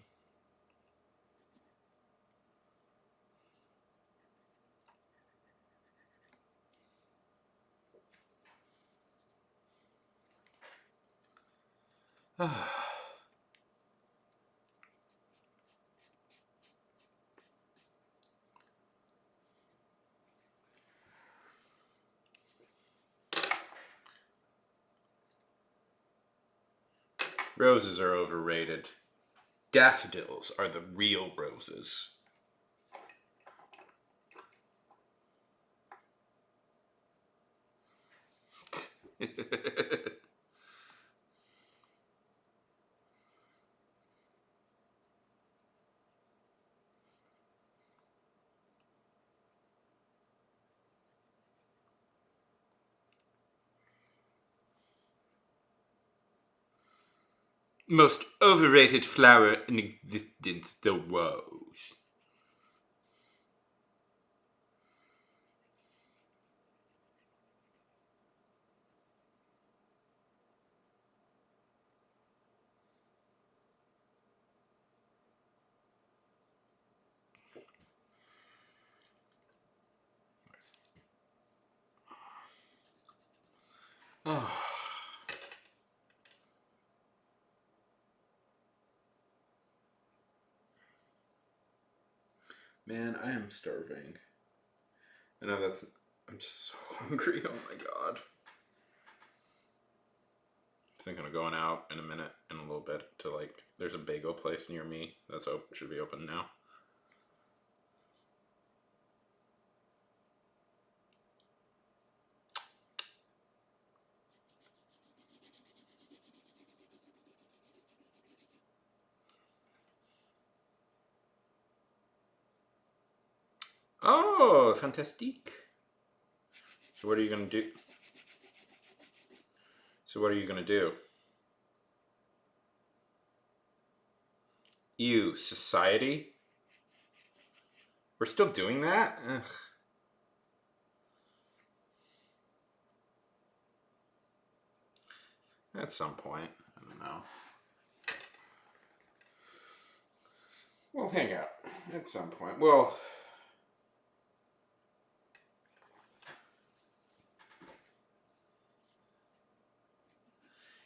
Roses are overrated. Daffodils are the real roses. most overrated flower in existence, the rose. Oh. Man, I am starving. I know I'm just so hungry. Oh my god. I'm thinking of going out in a minute, in a little bit, to like, there's a bagel place near me that's open, should be open now. Oh, fantastique. So what are you gonna do? So what are you gonna do? Ew, society? We're still doing that? Ugh. At some point. I don't know. We'll hang out at some point. Well,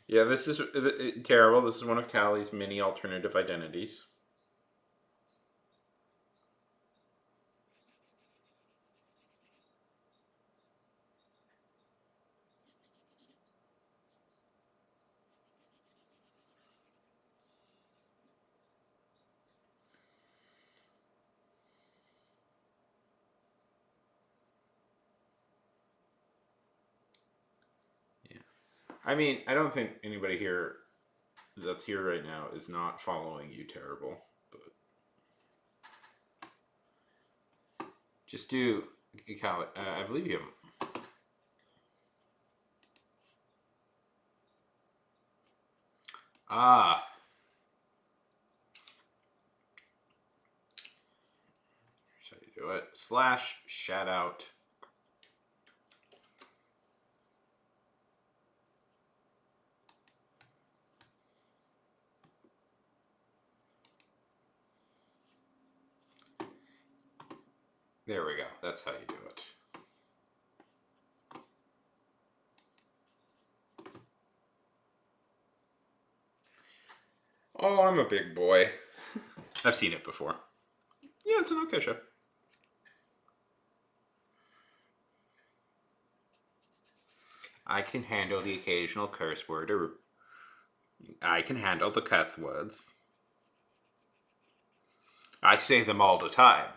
yeah, this is terrible. This is one of Callie's many alternative identities. Yeah. I mean, I don't think anybody here that's here right now is not following you terrible, but just do, Callie, I believe you have. Ah. Here's how you do it. Slash shout out. There we go. That's how you do it. Oh, I'm a big boy. I've seen it before. Yeah, it's an okay show. I can handle the occasional curse word, or I can handle the cuss words. I say them all the time.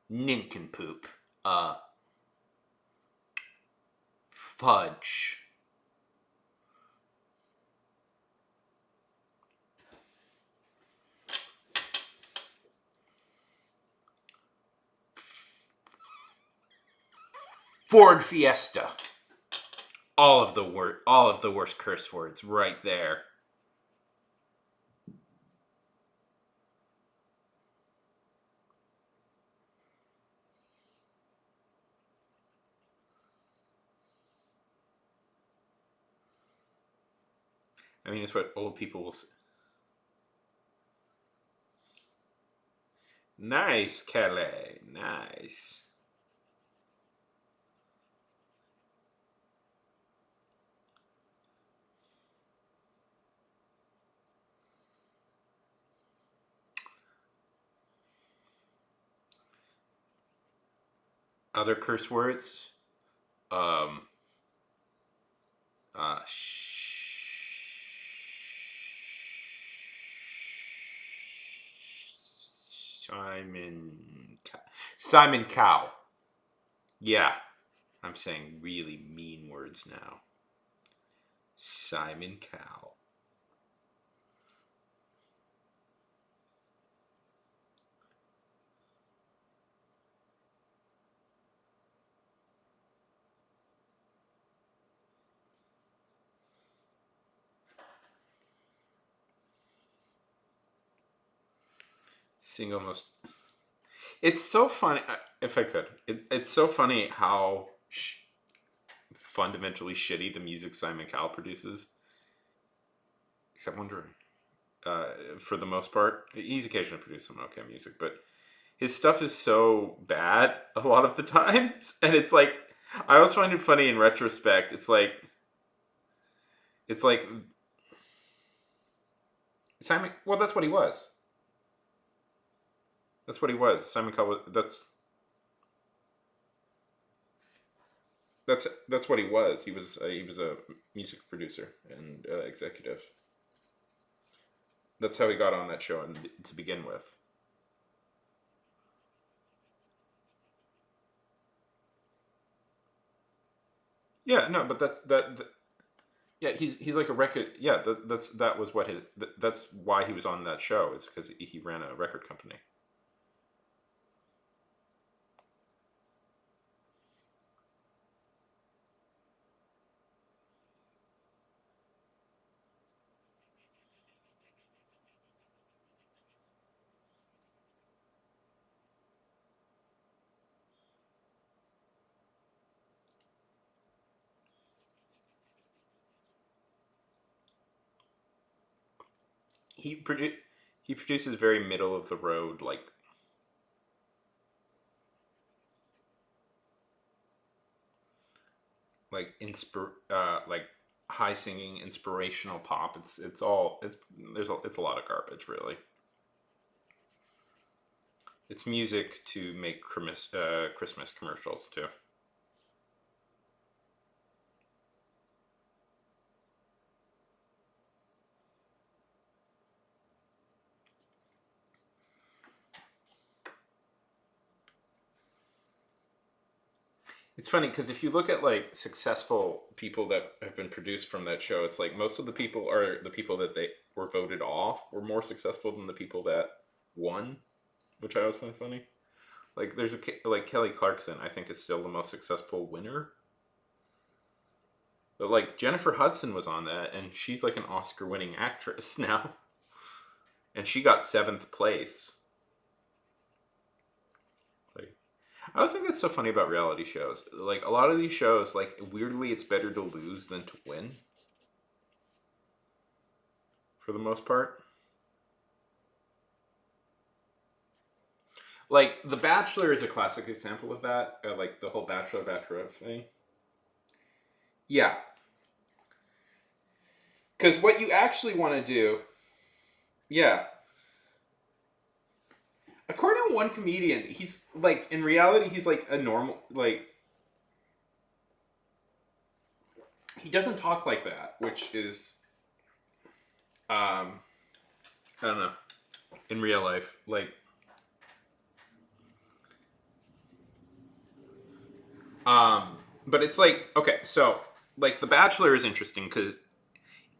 Nincompoop. Fudge. Ford Fiesta. All of the worst curse words right there. I mean, it's what old people will say. Nice, Kelly. Nice. Other curse words. Simon Cow. Yeah, I'm saying really mean words now. Simon Cow. Single most. It's so funny. If I could, it's so funny how fundamentally shitty the music Simon Cowell produces. Except wondering, for the most part, he's occasionally produced some okay music, but his stuff is so bad a lot of the times, and it's like I always find it funny in retrospect. It's like Simon. Well, that's what he was. That's what he was. Simon Cowell. That's what he was. He was a music producer and executive. That's how he got on that show to begin with. Yeah, no, but yeah, he's like a record. Yeah, that was what that's why he was on that show. Is because he ran a record company. He produ- he produces very middle of the road, like high singing inspirational pop. It's all it's a lot of garbage, really. It's music to make Christmas commercials too. It's funny because if you look at like successful people that have been produced from that show, it's like most of the people are the people that they were voted off were more successful than the people that won, which I always find funny. Like like Kelly Clarkson, I think is still the most successful winner. But like Jennifer Hudson was on that, and she's like an Oscar-winning actress now, and she got seventh place. Like I think that's so funny about reality shows. Like a lot of these shows, like weirdly, it's better to lose than to win for the most part. Like The Bachelor is a classic example of that. Like the whole Bachelor Bachelorette thing. Yeah, because what you actually want to do, yeah. According to one comedian, he's like in reality, he's like a normal like he doesn't talk like that, which is I don't know in real life but it's like okay, so like The Bachelor is interesting because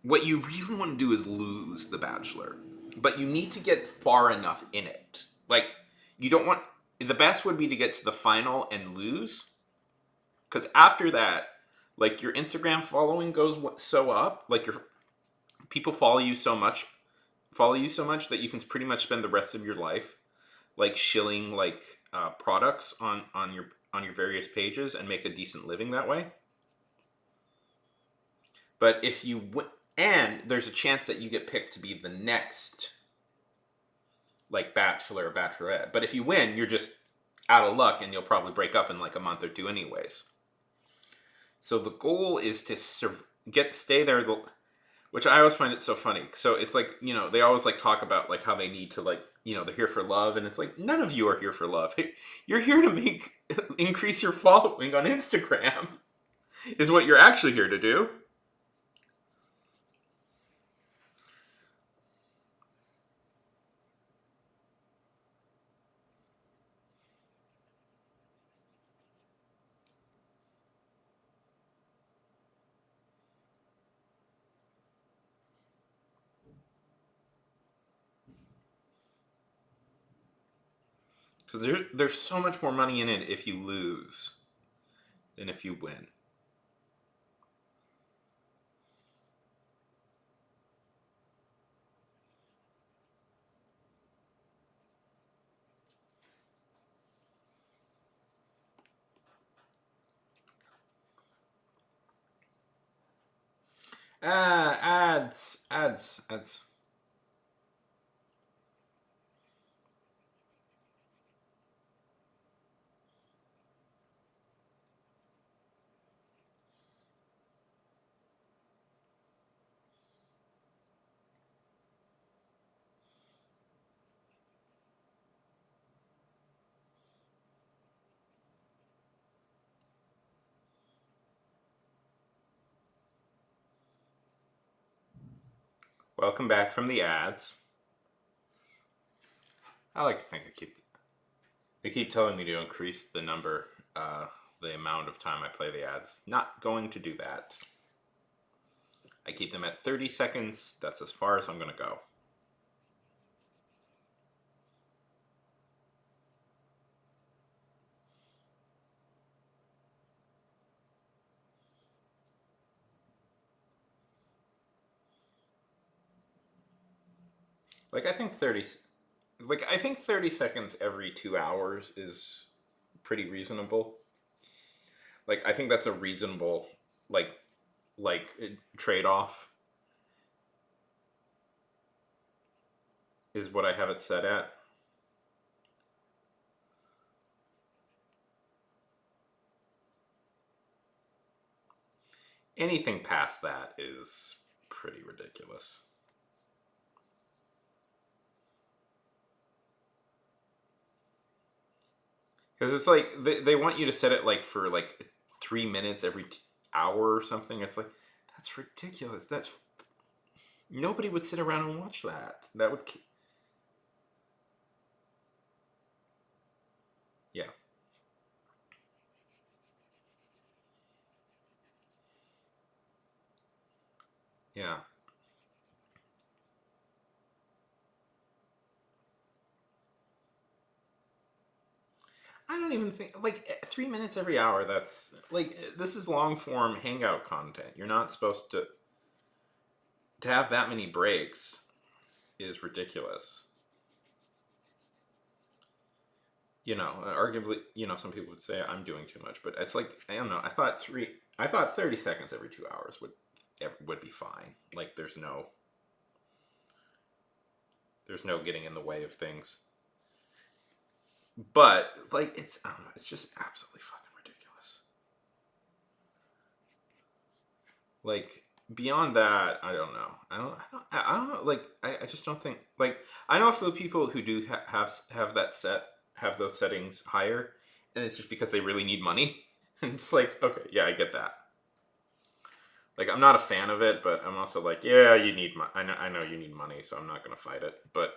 what you really want to do is lose The Bachelor, but you need to get far enough in it. Like you don't want the best would be to get to the final and lose because after that, like your Instagram following goes so up, like your people follow you so much that you can pretty much spend the rest of your life like shilling like products on your various pages and make a decent living that way. But if you and there's a chance that you get picked to be the next like bachelor or bachelorette. But if you win, you're just out of luck and you'll probably break up in like a month or two anyways. So the goal is to stay there which I always find it so funny. So it's like, they always like talk about like how they need to like, they're here for love and it's like none of you are here for love. Hey, you're here to increase your following on Instagram is what you're actually here to do. Because there's so much more money in it if you lose than if you win. Ads. Welcome back from the ads. I like to think they keep telling me to increase the amount of time I play the ads. Not going to do that. I keep them at 30 seconds. That's as far as I'm going to go. Like I think 30 seconds every 2 hours is pretty reasonable. Like I think that's a reasonable like trade-off is what I have it set at. Anything past that is pretty ridiculous. Because it's like they want you to set it like for like 3 minutes every hour or something. It's like that's ridiculous. That's nobody would sit around and watch that. That would yeah. Yeah. I don't even think like 3 minutes every hour. That's like this is long form hangout content. You're not supposed to have that many breaks. Is ridiculous. Arguably, some people would say I'm doing too much, but it's like I don't know. I thought 30 seconds every 2 hours would be fine. Like there's no getting in the way of things. But like I don't know, it's just absolutely fucking ridiculous. Like beyond that, I don't know. I don't know. Like I just don't think like I know a few people who do have that have those settings higher, and it's just because they really need money. And it's like okay, yeah, I get that. Like I'm not a fan of it, but I'm also like yeah, you need I know you need money, so I'm not gonna fight it. But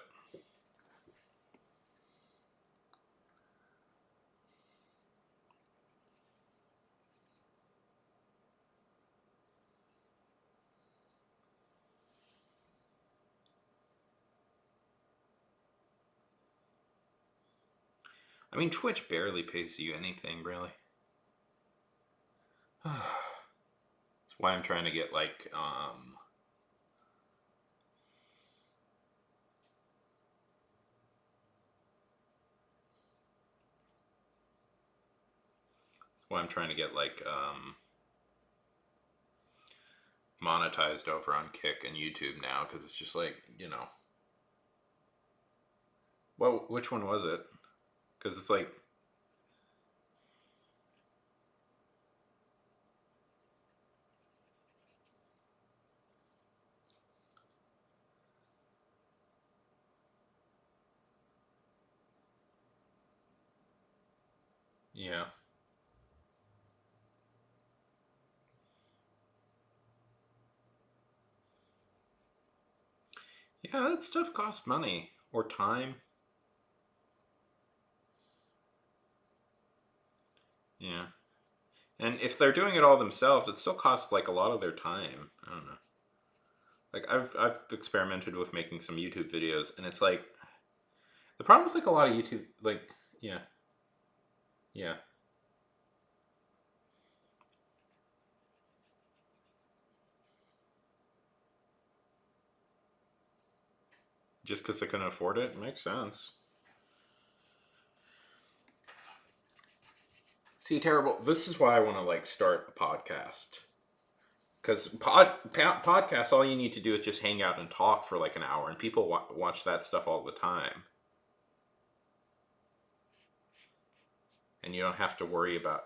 I mean, Twitch barely pays you anything, really. That's why I'm trying to get monetized over on Kick and YouTube now because it's just like well, which one was it? Because it's like yeah, yeah, that stuff costs money or time. Yeah, and if they're doing it all themselves, it still costs like a lot of their time. I don't know. Like I've experimented with making some YouTube videos, and it's like the problem with like a lot of YouTube like yeah, yeah, just because they couldn't afford it, makes sense. See, terrible. This is why I want to like start a podcast Because podcasts, all you need to do is just hang out and talk for like an hour, and people watch that stuff all the time. And you don't have to worry about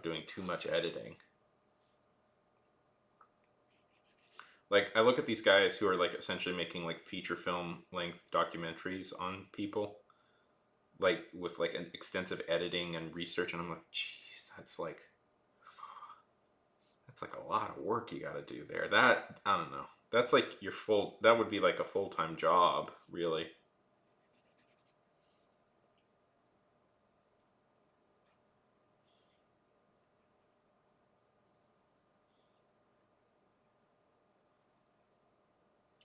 doing too much editing. Like, I look at these guys who are like essentially making like feature film length documentaries on people, like with like an extensive editing and research, and I'm like, geez, that's like a lot of work you got to do there. That, I don't know. That's like that would be like a full-time job, really.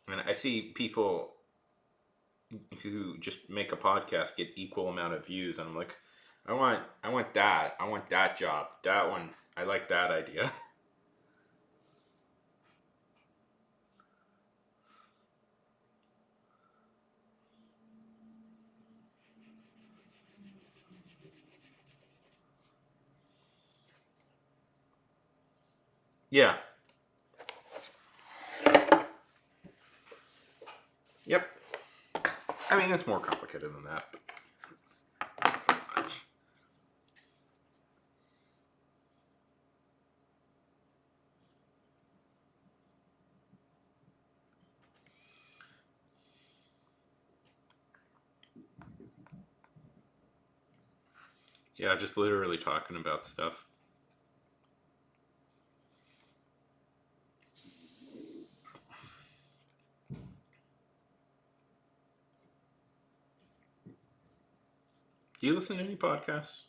And I see people who just make a podcast get equal amount of views, and I'm like, I want that job. That one, I like that idea. Yeah. Yep. I mean, it's more complicated than that. But much. Yeah, just literally talking about stuff. Do you listen to any podcasts?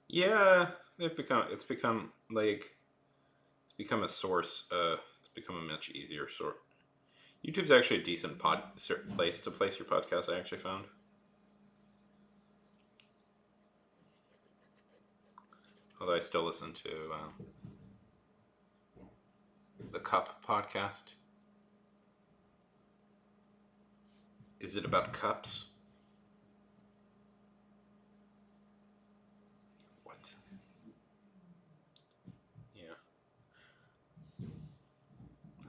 Yeah, it's become a source. It's become a much easier source. YouTube's actually a decent place to place your podcast. I actually found. Although I still listen to the Cup podcast. Is it about cups? What? Yeah,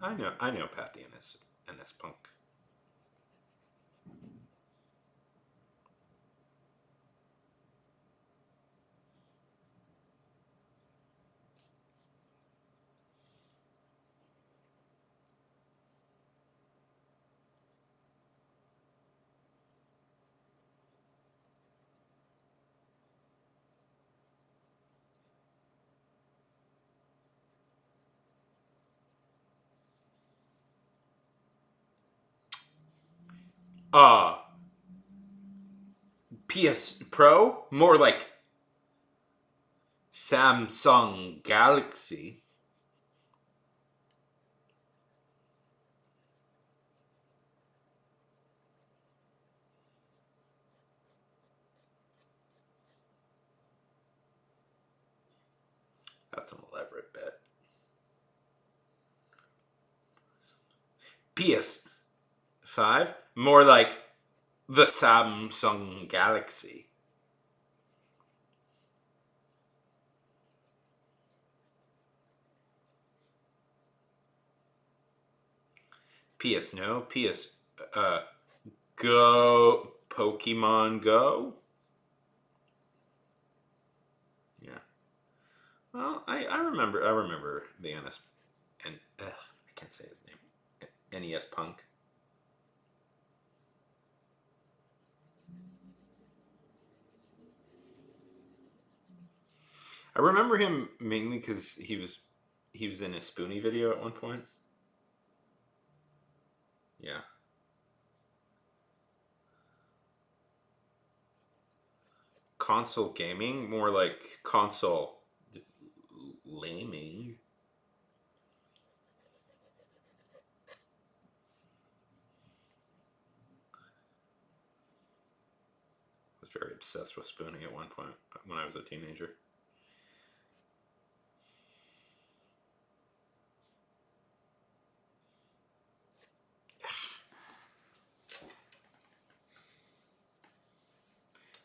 I know Pat the NS Punk. Uh PS Pro? More like Samsung Galaxy. That's an elaborate bet. PS5? More like the Samsung Galaxy. PS no. PS Go. Pokemon Go? Yeah. Well, I remember the NS and I can't say his name. NES Punk. I remember him mainly because he was in a Spoonie video at one point. Yeah. Console gaming, more like console laming. I was very obsessed with Spoonie at one point when I was a teenager.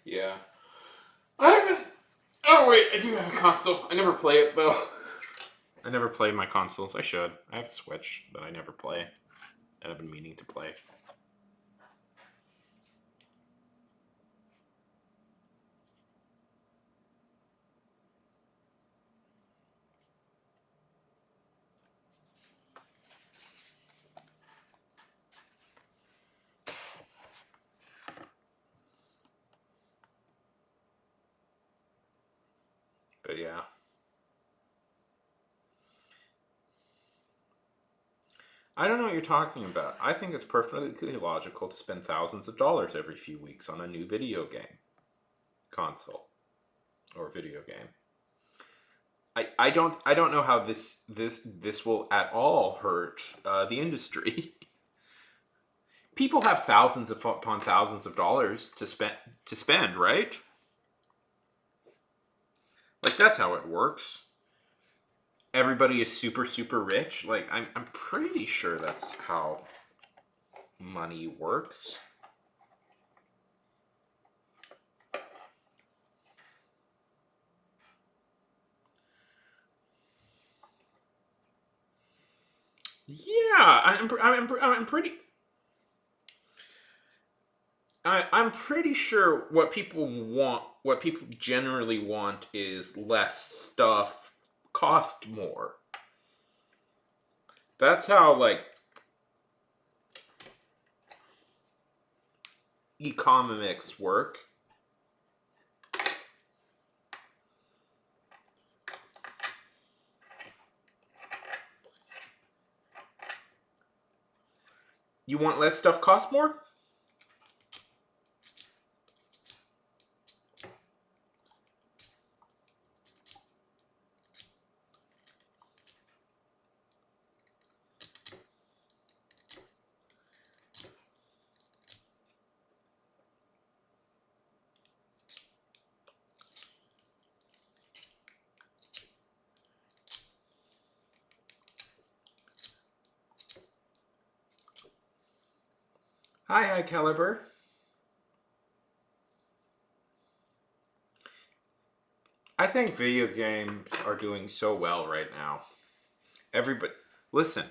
Yeah. I haven't... Oh, wait, I do have a console. I never play it, though. I never play my consoles. I should. I have a Switch that I never play. And I've been meaning to play. But yeah. I don't know what you're talking about. I think it's perfectly logical to spend thousands of dollars every few weeks on a new video game console or video game. I don't know how this will at all hurt the industry. People have thousands upon thousands of dollars to spend, right? Like that's how it works. Everybody is super rich. Like I'm pretty sure that's how money works. Yeah, I'm pretty. I'm pretty sure what people generally want, is less stuff, cost more. That's how like economics work. You want less stuff, cost more? Hi, Caliber. I think video games are doing so well right now. Everybody, listen,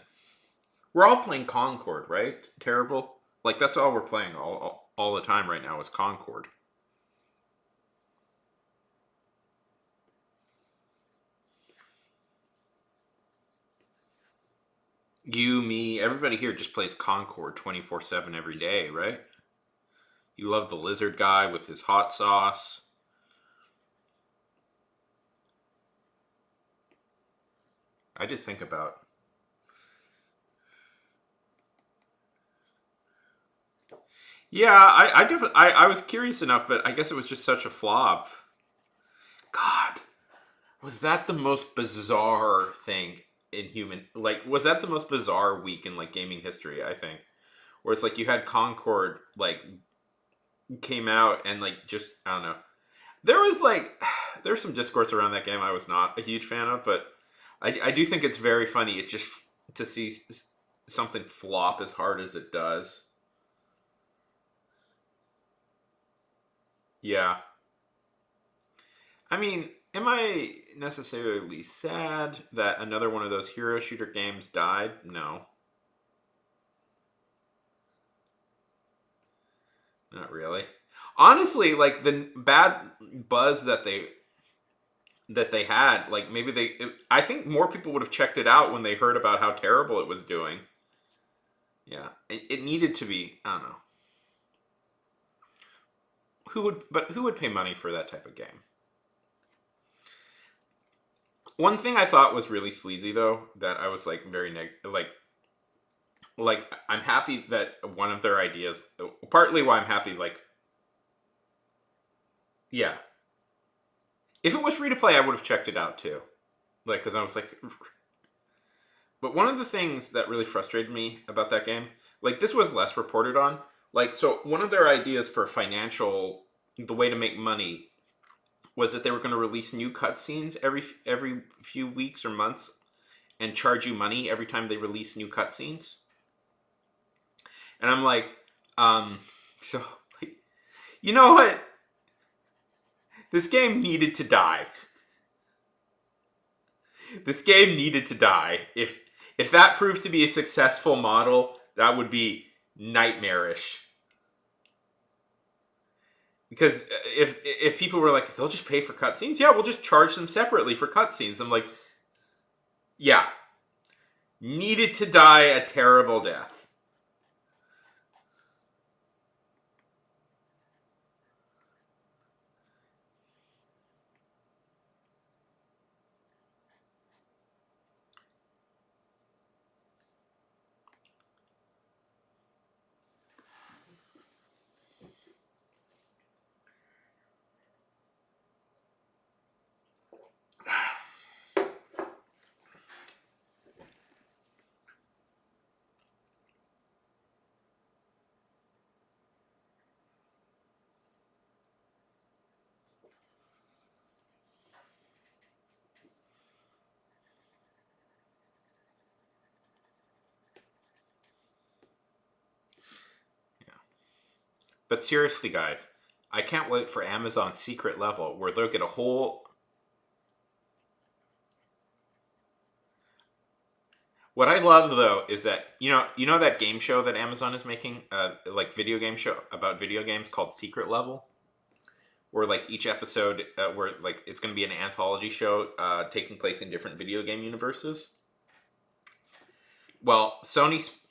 we're all playing Concord, right? Terrible. Like that's all we're playing all the time right now is Concord. You, me, everybody here just plays Concord 24/7 every day, right? You love the lizard guy with his hot sauce. I just think about. Yeah, I definitely I was curious enough, but I guess it was just such a flop. God, was that the most bizarre thing in human? Like, was that the most bizarre week in like gaming history? I think, where it's like you had Concord like came out and like just I don't know. There was like there was some discourse around that game I was not a huge fan of, but I do think it's very funny. It just to see something flop as hard as it does. Yeah. I mean, am I necessarily sad that another one of those hero shooter games died? No, not really. Honestly, like the bad buzz that they had, like maybe I think more people would have checked it out when they heard about how terrible it was doing. Yeah, it needed to be. I don't know who would pay money for that type of game. One thing I thought was really sleazy though, that I was like very like I'm happy that one of their ideas, partly why I'm happy, like yeah, if it was free to play, I would have checked it out too, like because I was like, but one of the things that really frustrated me about that game, like this was less reported on, like so one of their ideas for the way to make money was that they were going to release new cutscenes every few weeks or months and charge you money every time they release new cutscenes. And I'm like, so like, you know what? This game needed to die. This game needed to die. If that proved to be a successful model, that would be nightmarish. Because if people were like, they'll just pay for cutscenes, yeah, we'll just charge them separately for cutscenes. I'm like, yeah, needed to die a terrible death. But seriously, guys, I can't wait for Amazon's secret level where they'll get a whole. What I love though is that you know that game show that Amazon is making, like video game show about video games called Secret Level, where like each episode, where like it's going to be an anthology show taking place in different video game universes. Well, Sony's.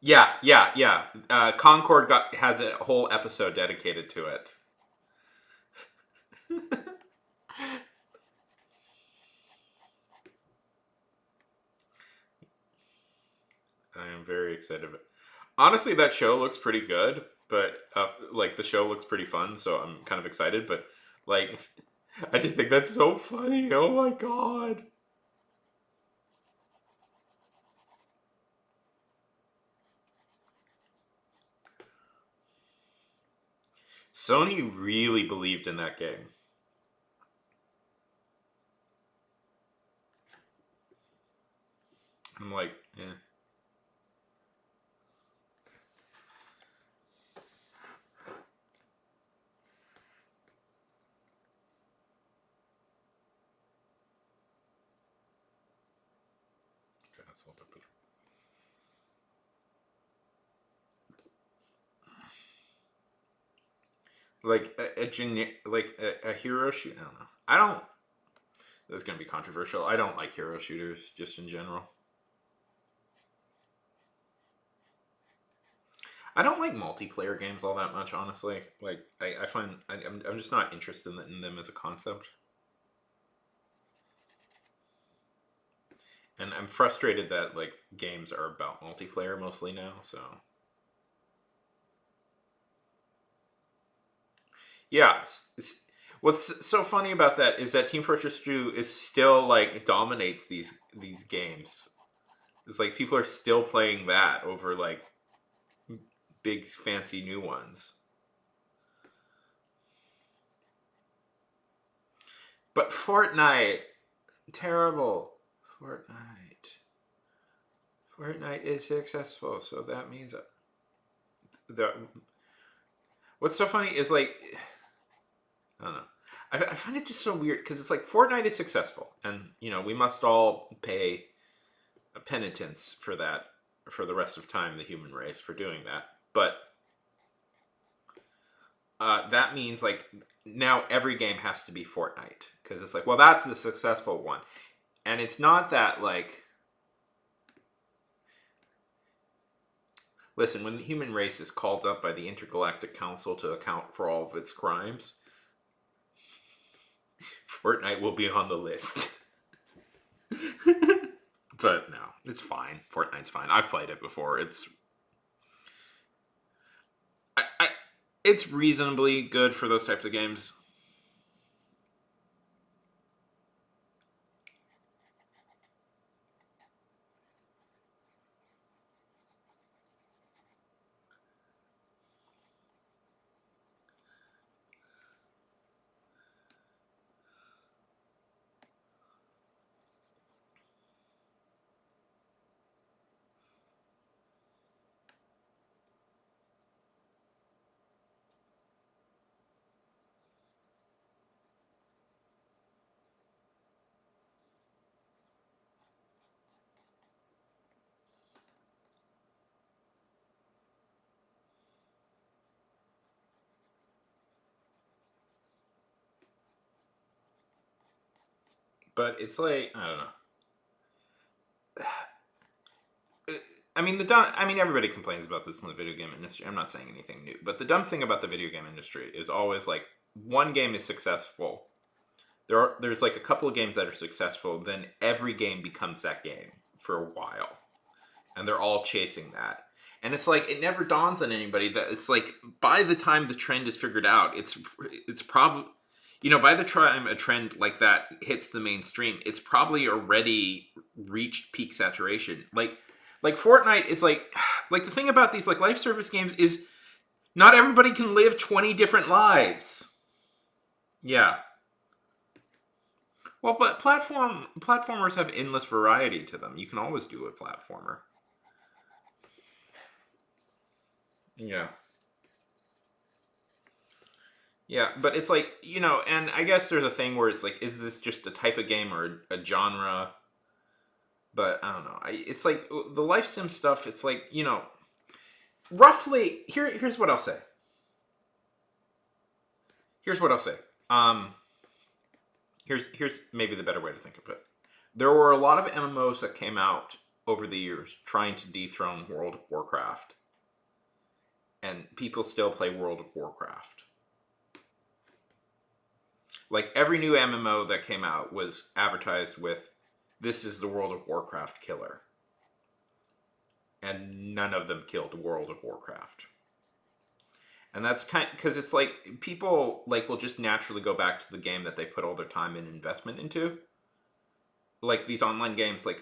Yeah. Concord has a whole episode dedicated to it. I am very excited. Honestly, that show looks pretty good, but like the show looks pretty fun, so I'm kind of excited. But like, I just think that's so funny. Oh my god. Sony really believed in that game. I'm like, eh. That's a little bit better. Like a hero shoot. I don't know. I don't. That's gonna be controversial. I don't like hero shooters just in general. I don't like multiplayer games all that much, honestly. Like I find I'm just not interested in them as a concept, and I'm frustrated that like games are about multiplayer mostly now. So yeah, what's so funny about that is that Team Fortress 2 is still like dominates these games. It's like people are still playing that over like big fancy new ones. But Fortnite, terrible. Fortnite is successful, so that means the. What's so funny is like, I don't know. I find it just so weird because it's like Fortnite is successful, and we must all pay a penitence for that for the rest of time, the human race, for doing that. But that means like now every game has to be Fortnite because it's like, well, that's the successful one, and it's not that like. Listen, when the human race is called up by the Intergalactic Council to account for all of its crimes, Fortnite will be on the list. But no, it's fine. Fortnite's fine. I've played it before. It's reasonably good for those types of games. but it's like, I don't know. I mean, everybody complains about this in the video game industry. I'm not saying anything new, but the dumb thing about the video game industry is always like one game is successful. There's like a couple of games that are successful, then every game becomes that game for a while, and they're all chasing that. And it's like it never dawns on anybody that it's like by the time the trend is figured out, it's probably, by the time a trend like that hits the mainstream, it's probably already reached peak saturation. Like Fortnite is like the thing about these like life service games is not everybody can live 20 different lives. Yeah. Well, but platformers have endless variety to them. You can always do a platformer. Yeah. Yeah, but it's like, and I guess there's a thing where it's like, is this just a type of game or a genre? But I don't know. It's like the life sim stuff, it's like, roughly, here's what I'll say. Here's what I'll say. Here's maybe the better way to think of it. There were a lot of MMOs that came out over the years trying to dethrone World of Warcraft. And people still play World of Warcraft. Like every new MMO that came out was advertised with, this is the World of Warcraft killer. And none of them killed World of Warcraft. And that's because it's like people like will just naturally go back to the game that they put all their time and investment into. Like these online games, like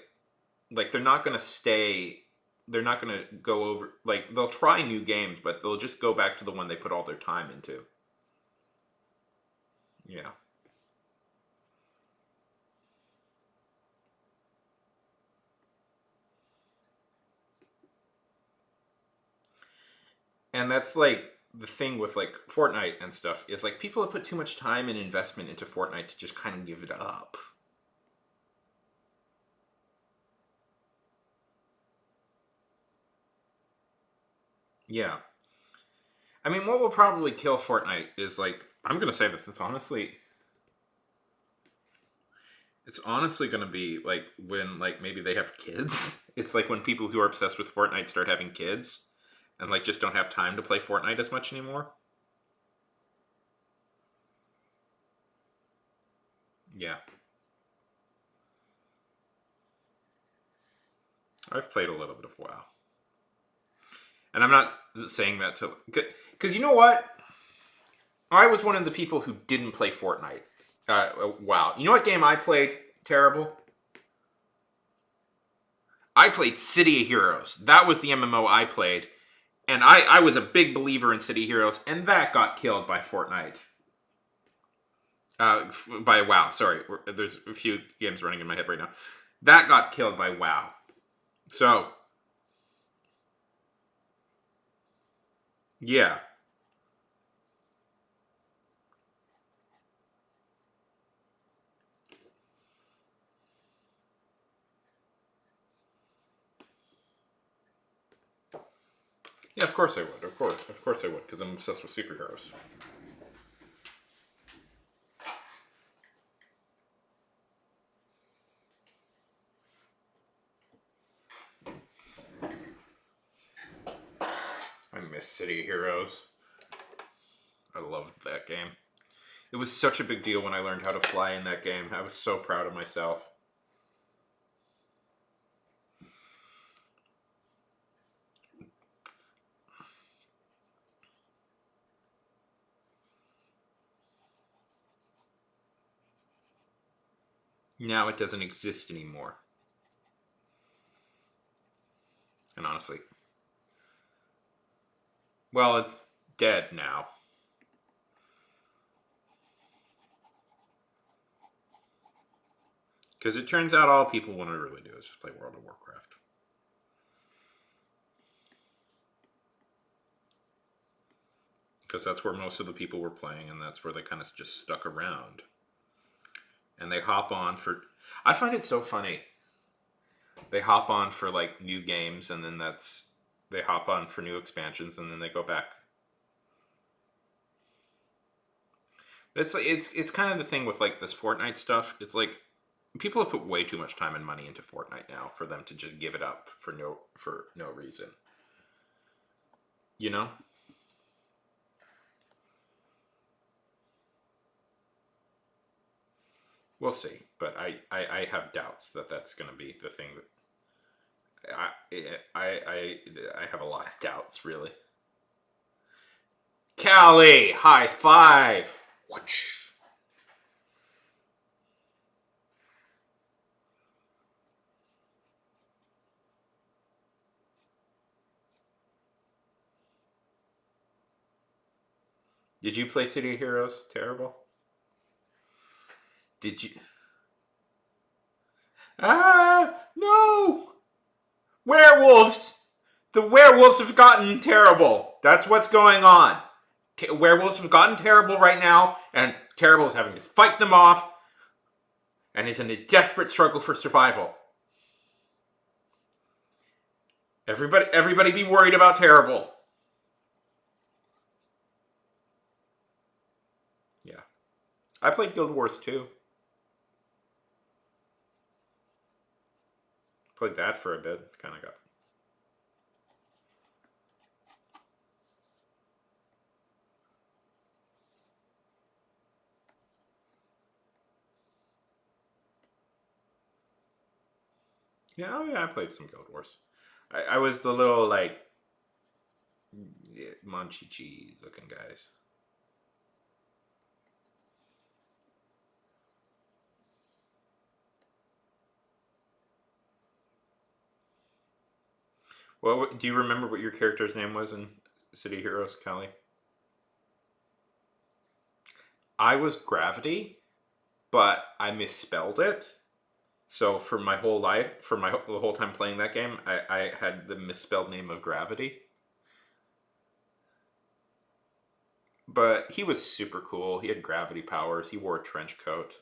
they're not going to stay. They're not going to go over. Like they'll try new games, but they'll just go back to the one they put all their time into. Yeah. And that's like the thing with like Fortnite and stuff is like people have put too much time and investment into Fortnite to just kind of give it up. Yeah. I mean, what will probably kill Fortnite is like, I'm going to say this, it's honestly going to be like when like maybe they have kids. It's like when people who are obsessed with Fortnite start having kids and like just don't have time to play Fortnite as much anymore. Yeah. I've played a little bit of WoW. And I'm not saying that to... Because you know what? I was one of the people who didn't play Fortnite. WoW. You know what game I played? Terrible. I played City of Heroes. That was the MMO I played. And I was a big believer in City of Heroes. And that got killed by Fortnite. By WoW, sorry. There's a few games running in my head right now. That got killed by WoW. So... yeah. Yeah, of course I would. Of course I would, because I'm obsessed with superheroes. I miss City Heroes. I loved that game. It was such a big deal when I learned how to fly in that game. I was so proud of myself. Now it doesn't exist anymore. And honestly, well, it's dead now. Because it turns out all people want to really do is just play World of Warcraft. Because that's where most of the people were playing, and that's where they kind of just stuck around. And they hop on for... I find it so funny. They hop on for, like, new games, and then they hop on for new expansions, and then they go back. But it's kind of the thing with, like, this Fortnite stuff. It's like, People have put way too much time and money into Fortnite now for them to just give it up for no reason. You know? We'll see, but I have doubts that that's going to be the thing that I have a lot of doubts, really. Callie, high five. Whoosh. Did you play City of Heroes? Terrible. Did you? No! Werewolves! The werewolves have gotten terrible. That's what's going on. Werewolves have gotten terrible right now, and Terrible is having to fight them off, and is in a desperate struggle for survival. Everybody be worried about Terrible. Yeah. I played Guild Wars 2. Played that for a bit. Kind of got... Yeah, oh yeah, I played some Guild Wars. I was the little, like, munchy cheese looking guys. Well, do you remember what your character's name was in City Heroes, Callie? I was Gravity, but I misspelled it. So for my whole life, the whole time playing that game, I had the misspelled name of Gravity. But he was super cool. He had gravity powers. He wore a trench coat.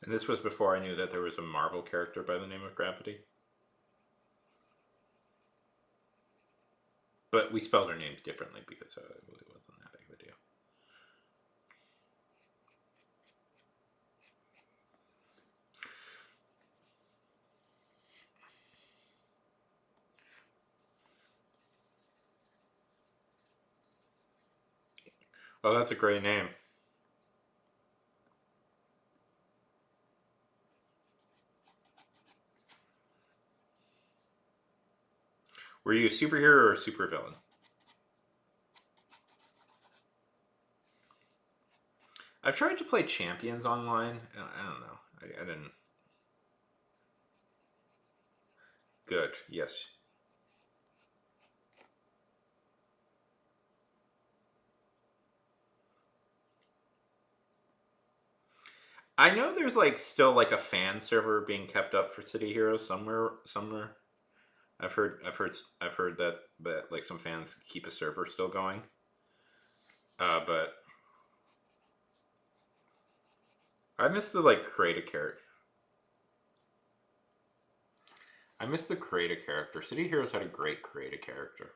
And this was before I knew that there was a Marvel character by the name of Gravity. But we spelled our names differently because it really wasn't that big of a deal. Oh, that's a great name. Were you a superhero or a supervillain? I've tried to play Champions online. I don't know. I didn't. Good. Yes. I know there's like still like a fan server being kept up for City Heroes somewhere. I've heard that like some fans keep a server still going. But I miss the like create a character. I miss the create a character. City Heroes had a great create a character.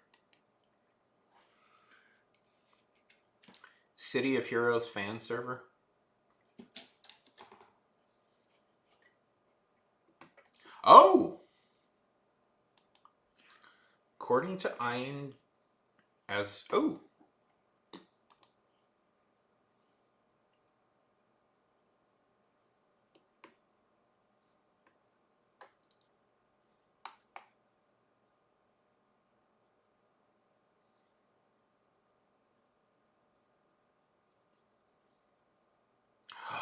City of Heroes fan server. Oh, according to Ian, as oh.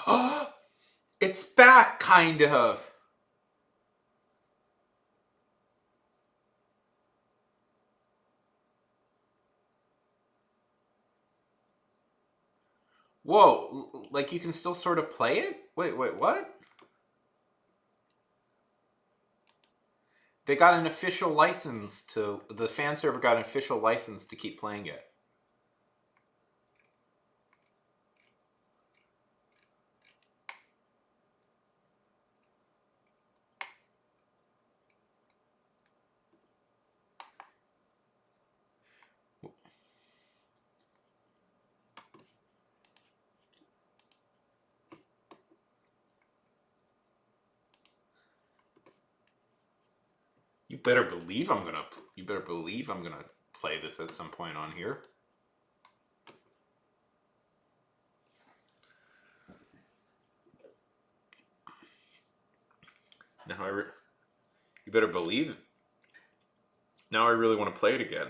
Oh, it's back, kind of. Whoa, like you can still sort of play it? Wait, what? They got an official license to, the fan server got an official license to keep playing it. You better believe I'm gonna. You better believe I'm gonna play this at some point on here. Now you better believe it. Now I really want to play it again.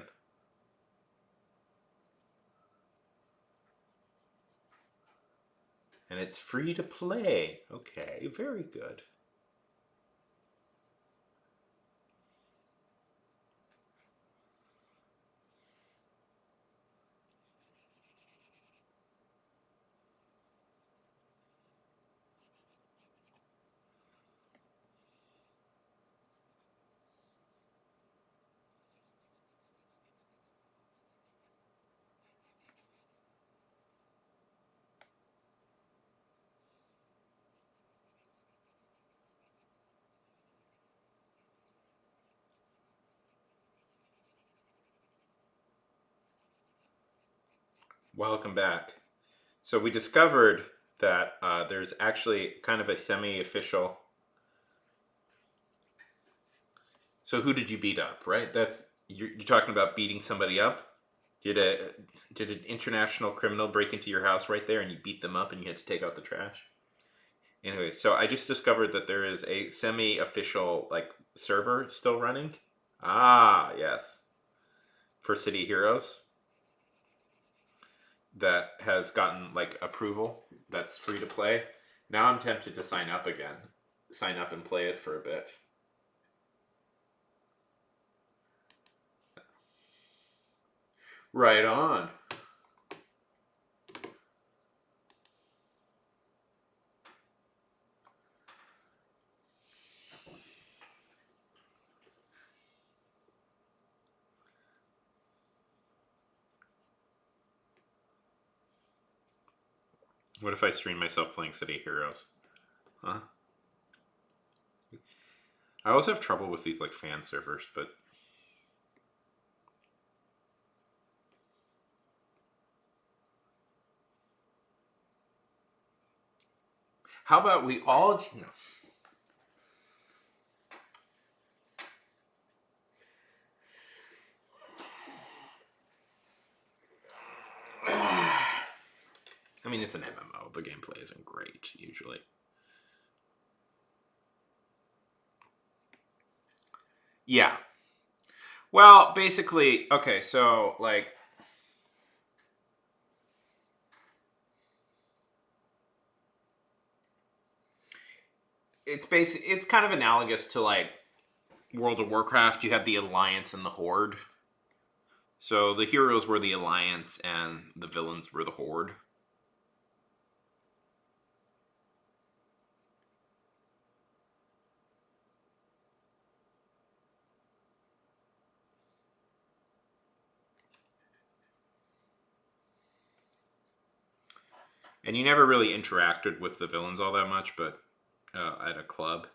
And it's free to play. Okay, very good. Welcome back. So we discovered that there's actually kind of a semi-official. So who did you beat up? Right? That's you're talking about beating somebody up. Did an international criminal break into your house right there, and you beat them up, and you had to take out the trash? Anyway, so I just discovered that there is a semi-official like server still running. Ah, yes, for City Heroes that has gotten like approval. That's free to play. Now I'm tempted to sign up again. Sign up and play it for a bit. Right on. What if I stream myself playing City Heroes? Huh? I always have trouble with these like fan servers, but how about we all? No. I mean, it's an MMO. The gameplay isn't great usually. Yeah. Well, basically, okay. So like, it's kind of analogous to like World of Warcraft. You had the Alliance and the Horde. So the heroes were the Alliance, and the villains were the Horde. And you never really interacted with the villains all that much, but at a club,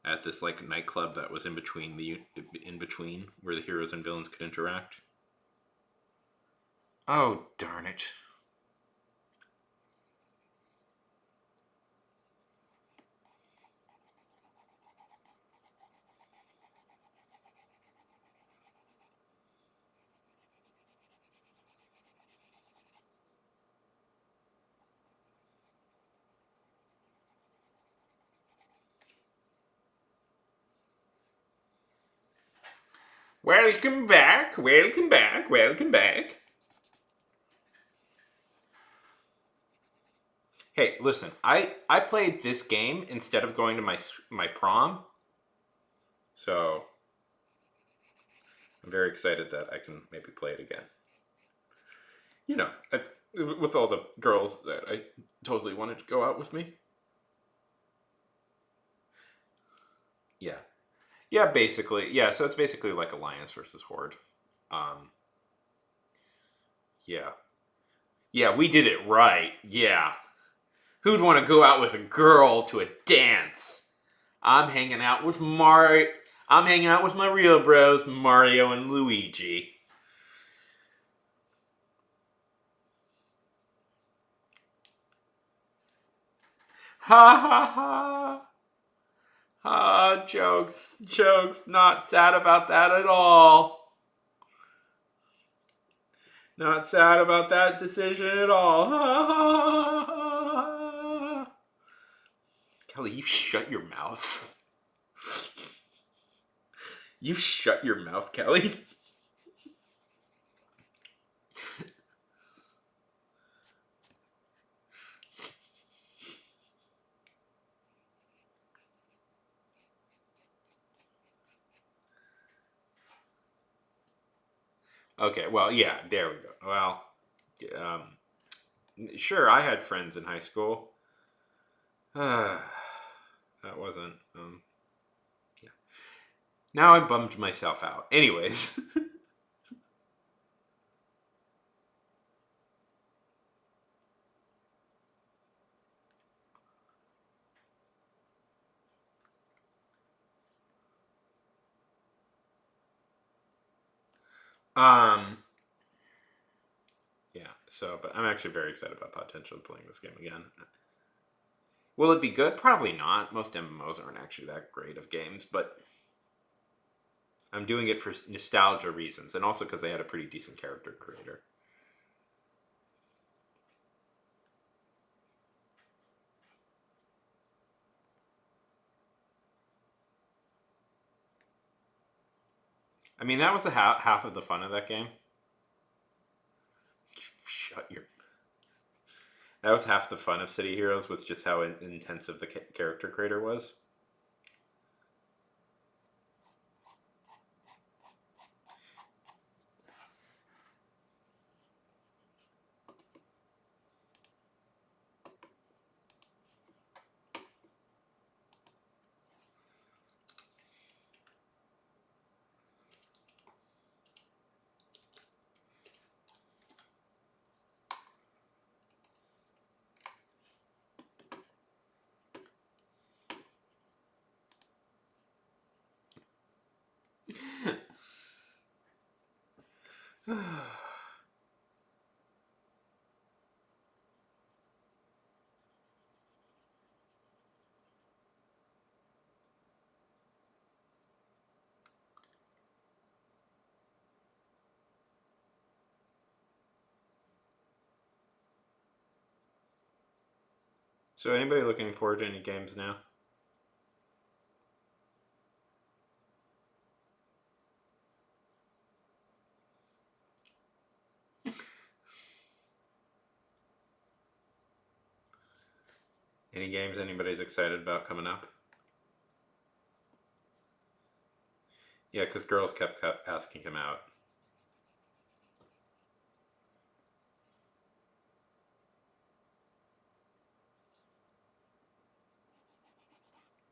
at this like nightclub that was in between where the heroes and villains could interact. Oh, darn it. Welcome back, welcome back, welcome back. Hey, listen, I played this game instead of going to my prom, so I'm very excited that I can maybe play it again. You know, with all the girls that I totally wanted to go out with me. Yeah. Yeah, basically. Yeah, so it's basically like Alliance versus Horde. Um, yeah. Yeah, we did it right. Yeah. Who'd want to go out with a girl to a dance? I'm hanging out with Mario. I'm hanging out with my real bros, Mario and Luigi. Ha ha ha. Ah, jokes, jokes. Not sad about that at all. Not sad about that decision at all. Ha ha ha. Kelly, you shut your mouth. You shut your mouth, Kelly. Okay, well, yeah, there we go. Well, sure, I had friends in high school. That wasn't. Yeah. Now I bummed myself out. Anyways, um, yeah. So, but I'm actually very excited about potentially playing this game again. Will it be good? Probably not. Most MMOs aren't actually that great of games, but I'm doing it for nostalgia reasons, and also because they had a pretty decent character creator. I mean, that was a half of the fun of that game. Shut your. That was half the fun of City Heroes, was just how intensive the character creator was. So, anybody looking forward to any games now? Any games anybody's excited about coming up? Yeah, because girls kept asking him out.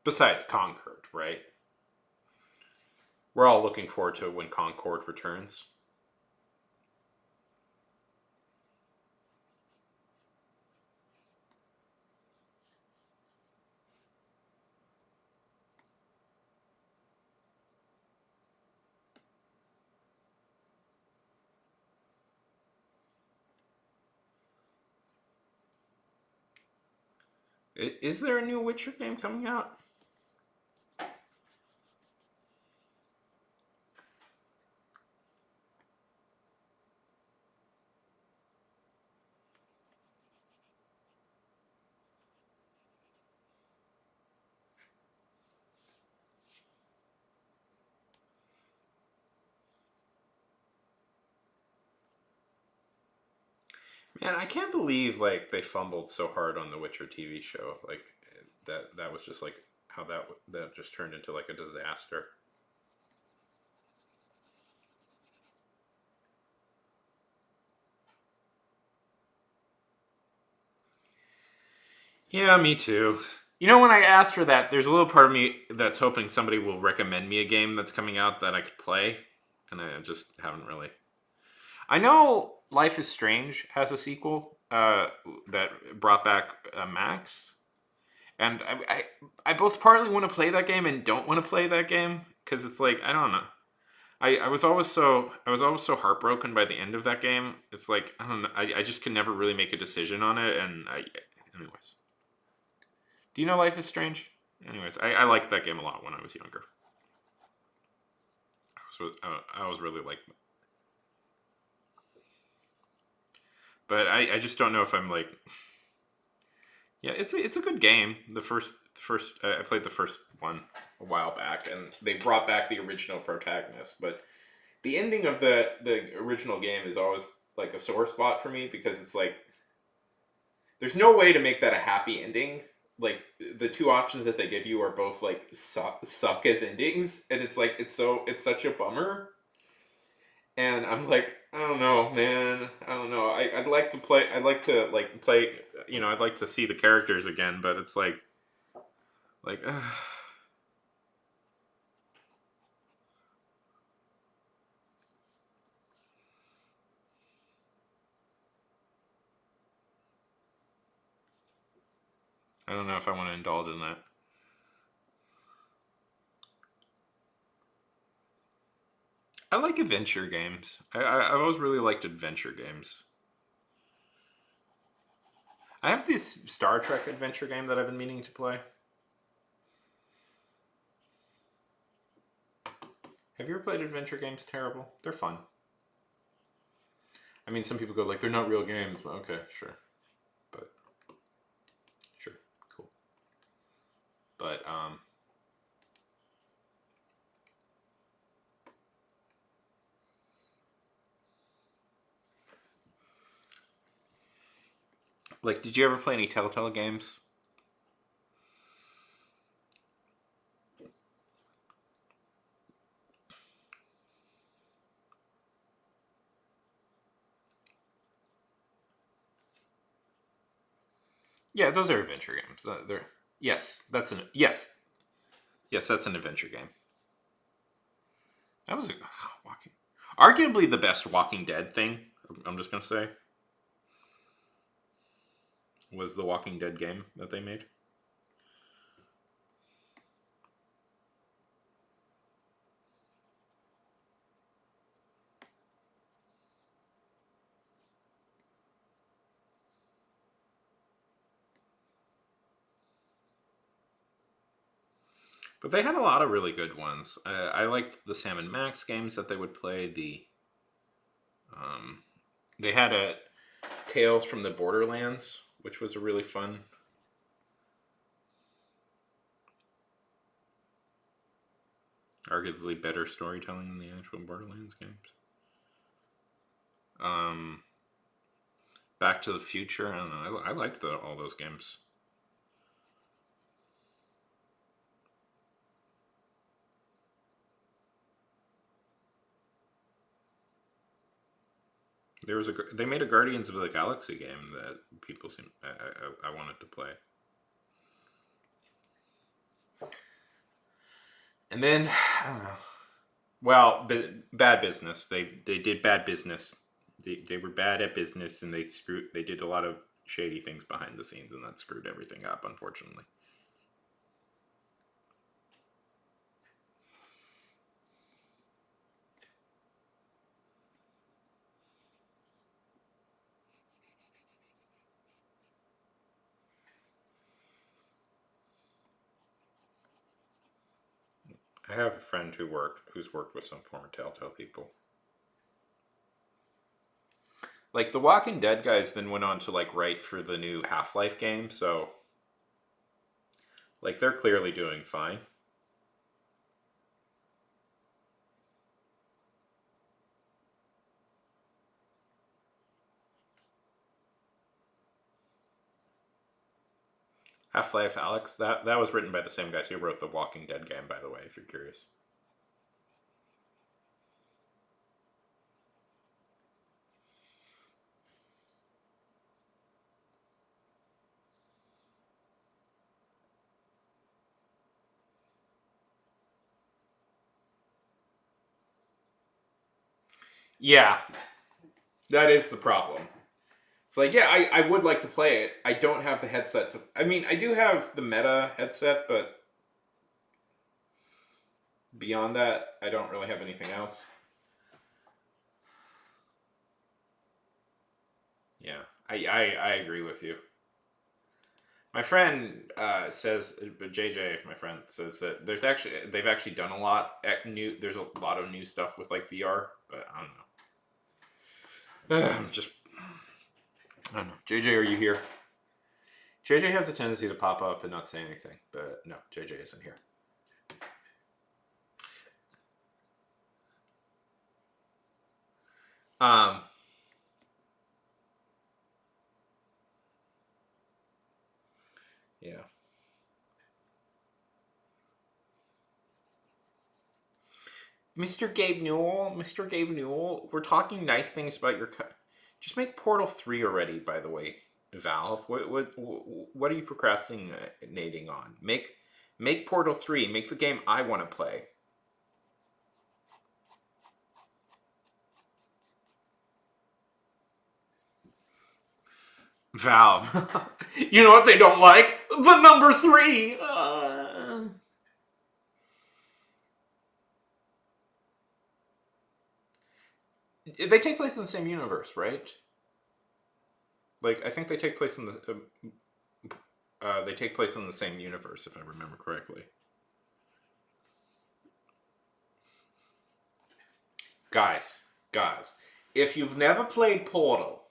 Besides Concord, right? We're all looking forward to when Concord returns. Is there a new Witcher game coming out? Man, I can't believe like they fumbled so hard on the Witcher TV show. Like that was just like how that just turned into like a disaster. Yeah, me too. You know, when I asked for that, there's a little part of me that's hoping somebody will recommend me a game that's coming out that I could play, and I just haven't really. I know Life is Strange has a sequel that brought back Max, and I both partly want to play that game and don't want to play that game because it's like I don't know. I was always so heartbroken by the end of that game. It's like I don't know. I just could never really make a decision on it, and anyways. Do you know Life is Strange? Anyways, I liked that game a lot when I was younger. I was really like, but I just don't know if I'm like, yeah, it's a good game. The first I played the first one a while back, and they brought back the original protagonist. But the ending of the original game is always like a sore spot for me because it's like there's no way to make that a happy ending. Like the two options that they give you are both like suck as endings, and it's like it's such a bummer. And I'm like, I don't know, man. I don't know. I'd like to play. I'd like to like play. You know, I'd like to see the characters again, but it's like I don't know if I want to indulge in that. I like adventure games. I've always really liked adventure games. I have this Star Trek adventure game that I've been meaning to play. Have you ever played adventure games? Terrible. They're fun. I mean, some people go like they're not real games, but okay, sure, but sure, cool. But like, did you ever play any Telltale games? Yeah, those are adventure games. They're yes, that's an yes, that's an adventure game. That was a walking, arguably the best Walking Dead thing. I'm just gonna say was the Walking Dead game that they made. But they had a lot of really good ones. I liked the Sam and Max games that they would play. Um, they had a Tales from the Borderlands, which was a really fun. Arguably better storytelling than the actual Borderlands games. Um, Back to the Future. I don't know. I liked all those games. They made a Guardians of the Galaxy game that people seem I wanted to play. And then I don't know. Well, bad business. They did bad business. They were bad at business, and they did a lot of shady things behind the scenes, and that screwed everything up, unfortunately. I have a friend who's worked with some former Telltale people. Like the Walking Dead guys then went on to like write for the new Half-Life game, so like they're clearly doing fine. Half-Life Alex. That was written by the same guys who wrote the Walking Dead game, by the way, if you're curious. Yeah, that is the problem. It's like, yeah, I would like to play it. I don't have the headset to... I mean, I do have the Meta headset, but beyond that, I don't really have anything else. Yeah, I agree with you. My friend says, but JJ, my friend, says that they've actually done a lot new. There's a lot of new stuff with like VR, but I don't know. I don't know. JJ, are you here? JJ has a tendency to pop up and not say anything, but no, JJ isn't here. Yeah. Mr. Gabe Newell, we're talking nice things about your just make Portal 3 already, by the way, Valve. What are you procrastinating on? Make Portal 3, make the game I want to play. Valve. You know what they don't like? The number 3. They take place in the same universe, right? Like, I think they take place in the same universe, if I remember correctly. Guys, if you've never played Portal,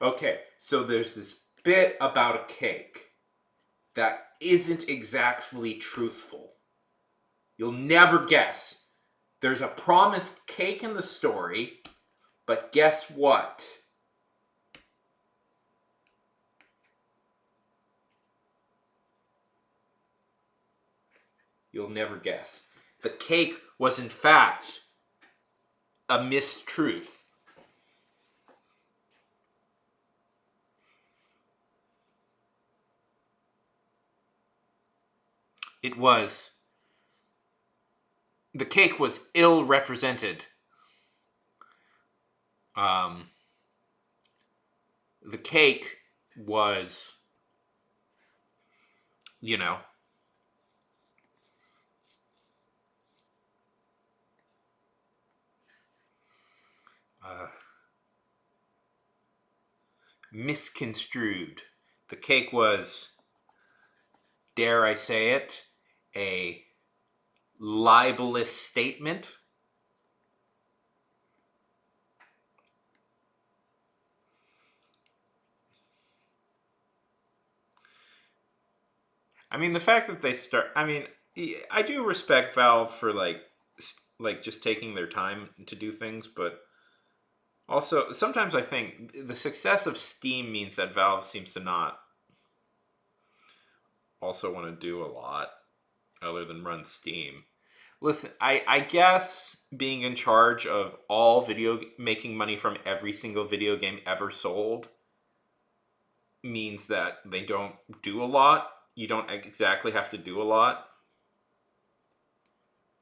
okay, so there's this bit about a cake that isn't exactly truthful. You'll never guess. There's a promised cake in the story, but guess what? You'll never guess. The cake was, in fact, a mistruth. It was. The cake was ill represented. The cake was, you know, misconstrued. The cake was, dare I say it, a libelous statement. I mean, the fact that they start... I mean, I do respect Valve for, like just taking their time to do things, but also, sometimes I think the success of Steam means that Valve seems to not also want to do a lot other than run Steam. Listen, I guess being in charge of all making money from every single video game ever sold means that they don't do a lot. You don't exactly have to do a lot.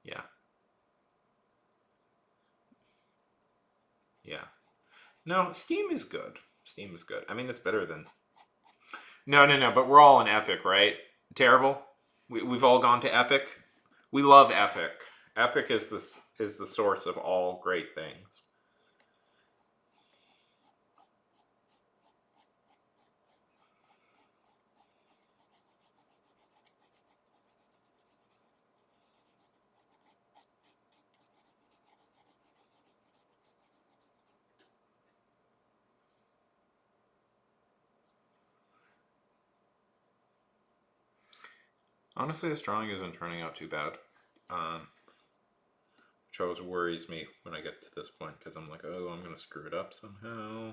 Yeah. Yeah. No, Steam is good. Steam is good. I mean, it's better than... No, but we're all in Epic, right? Terrible. We've all gone to Epic. We love Epic. Epic is the source of all great things. Honestly, this drawing isn't turning out too bad. Which which always worries me when I get to this point, because I'm like, oh, I'm going to screw it up somehow.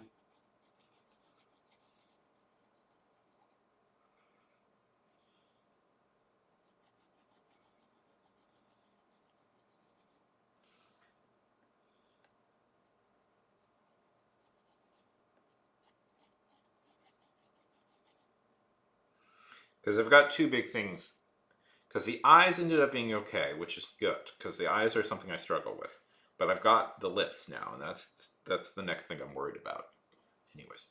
Because I've got two big things. Because the eyes ended up being okay, which is good, because the eyes are something I struggle with. But I've got the lips now, and that's the next thing I'm worried about. Anyways.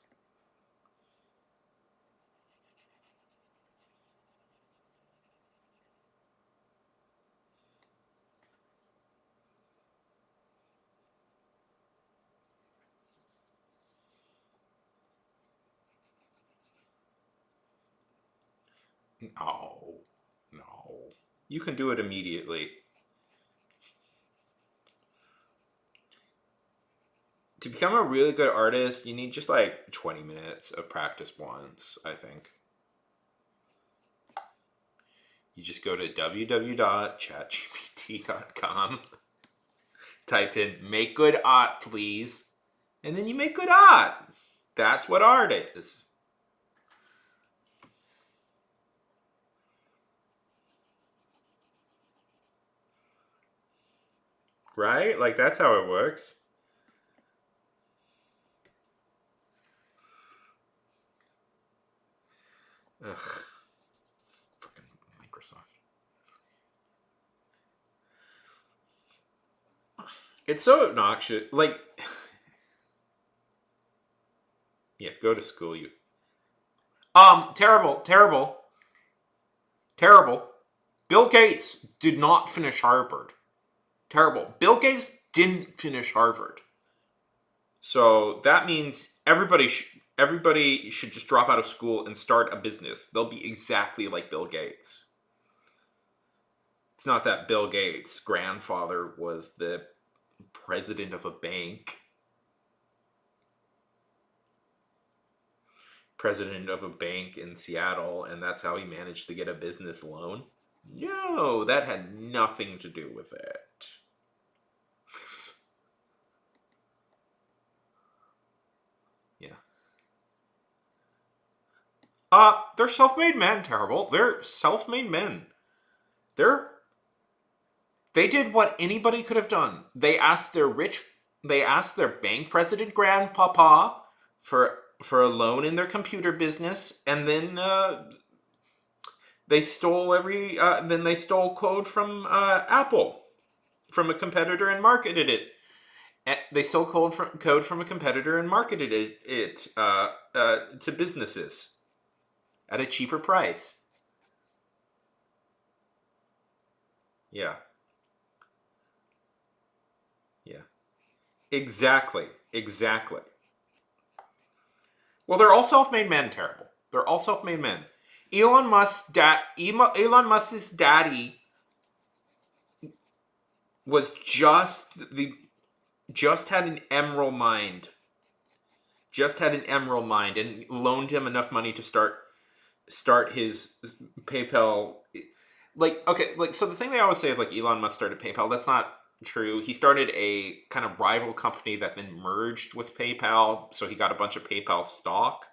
No. No. You can do it immediately. To become a really good artist, you need just like 20 minutes of practice once, I think. You just go to www.chatgpt.com, type in "make good art, please," and then you make good art. That's what art is. Right? Like, that's how it works. Ugh. Fucking Microsoft. It's so obnoxious. Like, yeah, go to school, you. Terrible, terrible, terrible. Bill Gates did not finish Harvard. Terrible. Bill Gates didn't finish Harvard. So that means everybody should just drop out of school and start a business. They'll be exactly like Bill Gates. It's not that Bill Gates' grandfather was the president of a bank. President of a bank in Seattle, and that's how he managed to get a business loan. No, that had nothing to do with it. Yeah. They're self-made men, terrible. They're self-made men. They did what anybody could have done. They asked their bank president grandpapa for a loan in their computer business, and then they stole code from Apple, from a competitor, and marketed it. They stole code from a competitor and marketed it to businesses at a cheaper price. Yeah. Yeah. Exactly. Exactly. Well, they're all self-made men, terrible. They're all self-made men. Elon Musk's daddy was just had an emerald mind. Just had an emerald mind and loaned him enough money to start his PayPal. So the thing they always say is like Elon Musk started PayPal. That's not true. He started a kind of rival company that then merged with PayPal, so he got a bunch of PayPal stock.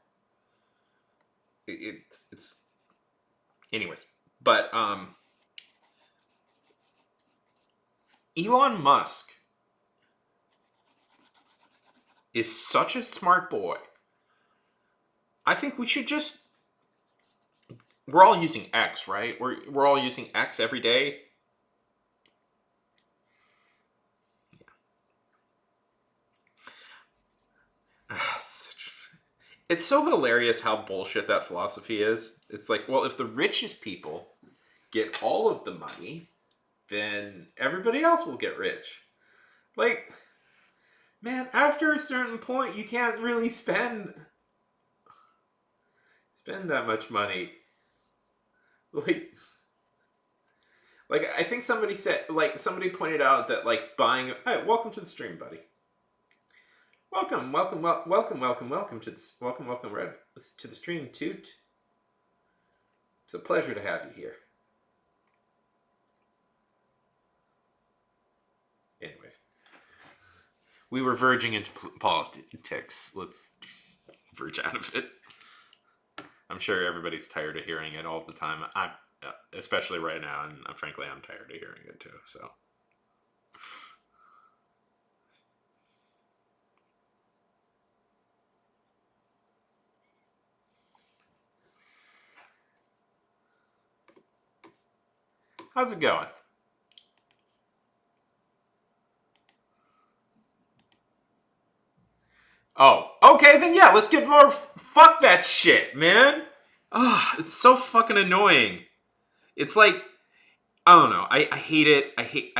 It's anyways, but Elon Musk is such a smart boy. I think we should just. We're all using X, right? We're all using X every day. Yeah. It's so hilarious how bullshit that philosophy is. It's like, well, if the richest people get all of the money, then everybody else will get rich. Like, man, after a certain point, you can't really spend that much money. Like I think somebody said, like somebody pointed out that like buying. Hey, welcome to the stream, buddy. Welcome to this. Welcome to the stream, Toot. It's a pleasure to have you here. Anyways. we were verging into politics. Let's verge out of it. I'm sure everybody's tired of hearing it all the time. I'm especially right now, and frankly, I'm tired of hearing it too. So. How's it going? Oh, okay, then yeah, let's get more. Fuck that shit, man. Ah, it's so fucking annoying. It's like, I don't know. I hate it. I hate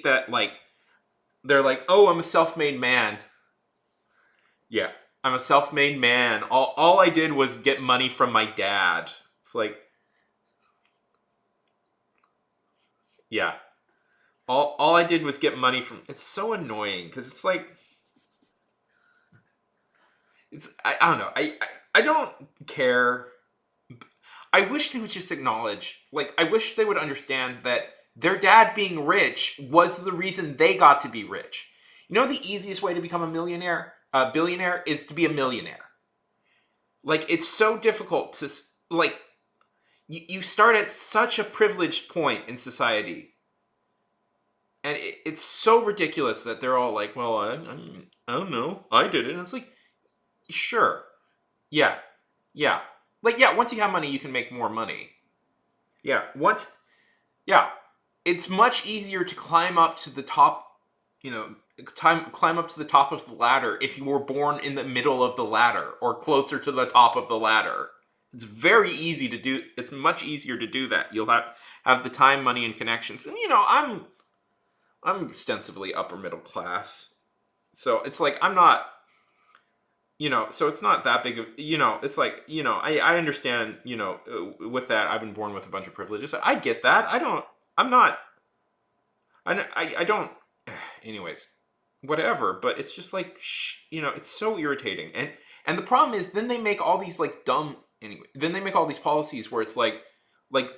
that. Like, they're like, oh, I'm a self-made man. Yeah, I'm a self-made man. All I did was get money from my dad. It's like, yeah. All I did was get money from. It's so annoying because it's like, I don't know. I don't care. I wish they would just acknowledge, like, I wish they would understand that their dad being rich was the reason they got to be rich. You know, the easiest way to become a billionaire, is to be a millionaire. Like, it's so difficult to, like, you start at such a privileged point in society. And it's so ridiculous that they're all like, well, I don't know. I did it. And it's like, sure. Yeah. Yeah. Like, yeah, once you have money, you can make more money. Yeah. Yeah. It's much easier to climb up to the top, climb up to the top of the ladder if you were born in the middle of the ladder or closer to the top of the ladder. It's very easy to do. It's much easier to do that. You'll have the time, money, and connections. And, I'm extensively upper middle class. So it's like, I'm not, so it's not that big of, it's like, I understand, with that, I've been born with a bunch of privileges. I get that. I don't, anyways, whatever, but it's just like, it's so irritating. And the problem is, then they make all these like then they make all these policies where it's like,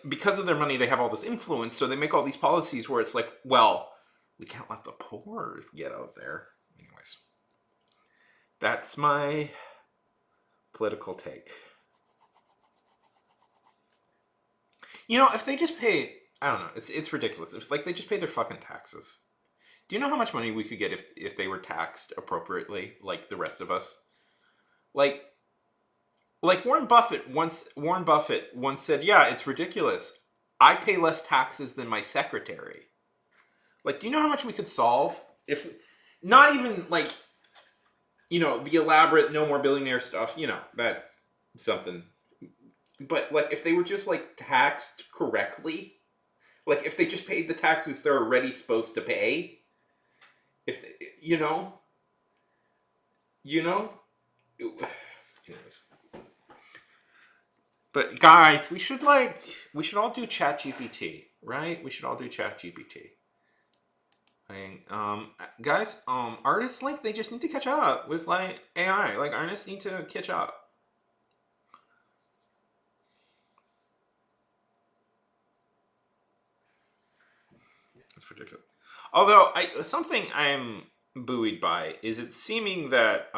because of their money, they have all this influence. So they make all these policies where it's like, well, we can't let the poor get out there. Anyways, that's my political take. If they just paid, I don't know, it's ridiculous. If they just paid their fucking taxes. Do you know how much money we could get if they were taxed appropriately, like the rest of us? Like Warren Buffett once said, yeah, it's ridiculous. I pay less taxes than my secretary. Like, do you know how much we could solve if, not even like, the elaborate no more billionaire stuff, that's something. But like, if they were just like taxed correctly, like if they just paid the taxes they're already supposed to pay, if anyways. But guys, we should all do ChatGPT, right? We should all do ChatGPT. Guys, artists, they just need to catch up with AI. Artists need to catch up. That's ridiculous. Although something I'm buoyed by is it's seeming that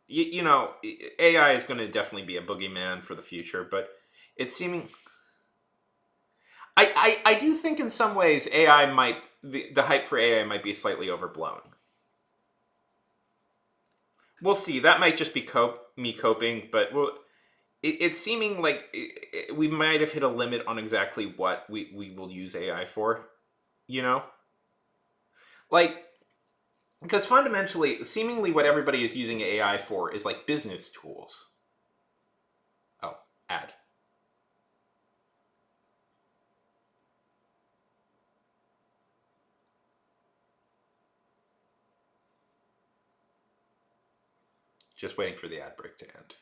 AI is going to definitely be a boogeyman for the future, but it's seeming. I do think in some ways AI might the hype for AI might be slightly overblown. We'll see. That might just be me coping, but it's seeming like we might have hit a limit on exactly what we will use AI for. Because fundamentally, seemingly what everybody is using AI for is business tools. Oh, ad. Just waiting for the ad break to end.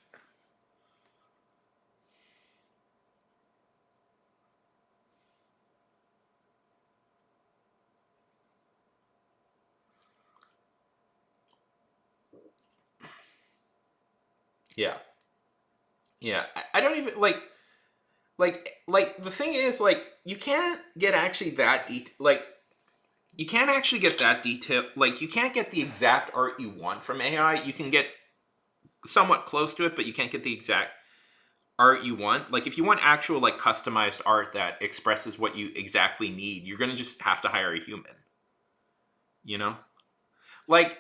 Yeah. Yeah. I don't even like the thing is you can't get actually that You can't actually get that detail. Like, you can't get the exact art you want from AI. You can get somewhat close to it, but you can't get the exact art you want. Like, if you want actual, like, customized art that expresses what you exactly need, you're gonna just have to hire a human. You know, like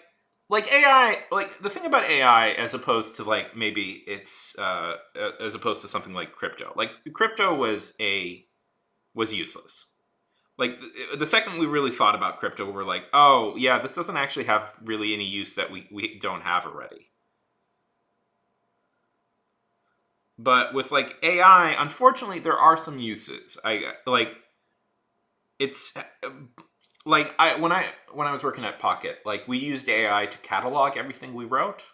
like AI. Like, the thing about AI, as opposed to, like, maybe it's as opposed to something like crypto. Like, crypto was useless. Like, the second we really thought about crypto, we're like, oh yeah, this doesn't actually have really any use that we don't have already. But with, like, AI, unfortunately, there are some uses. I like it's like, when I was working at Pocket, like, we used AI to catalog everything we wrote.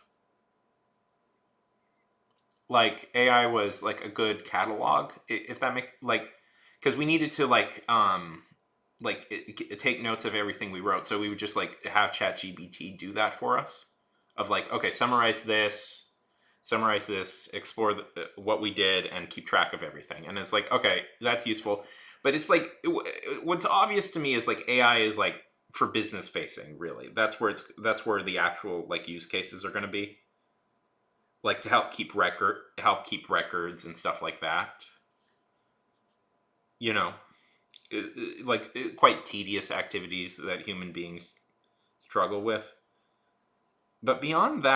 Like, AI was like a good catalog, if that makes, like, because we needed to, like, take notes of everything we wrote. So we would just, like, have ChatGPT do that for us. Of, like, okay, summarize this, explore what we did, and keep track of everything. And it's like, okay, that's useful. But it's like, what's obvious to me is, like, AI is, like, for business facing. Really, that's where the actual, like, use cases are going to be, like, to help keep records and stuff like that. You know, like, quite tedious activities that human beings struggle with. But beyond that.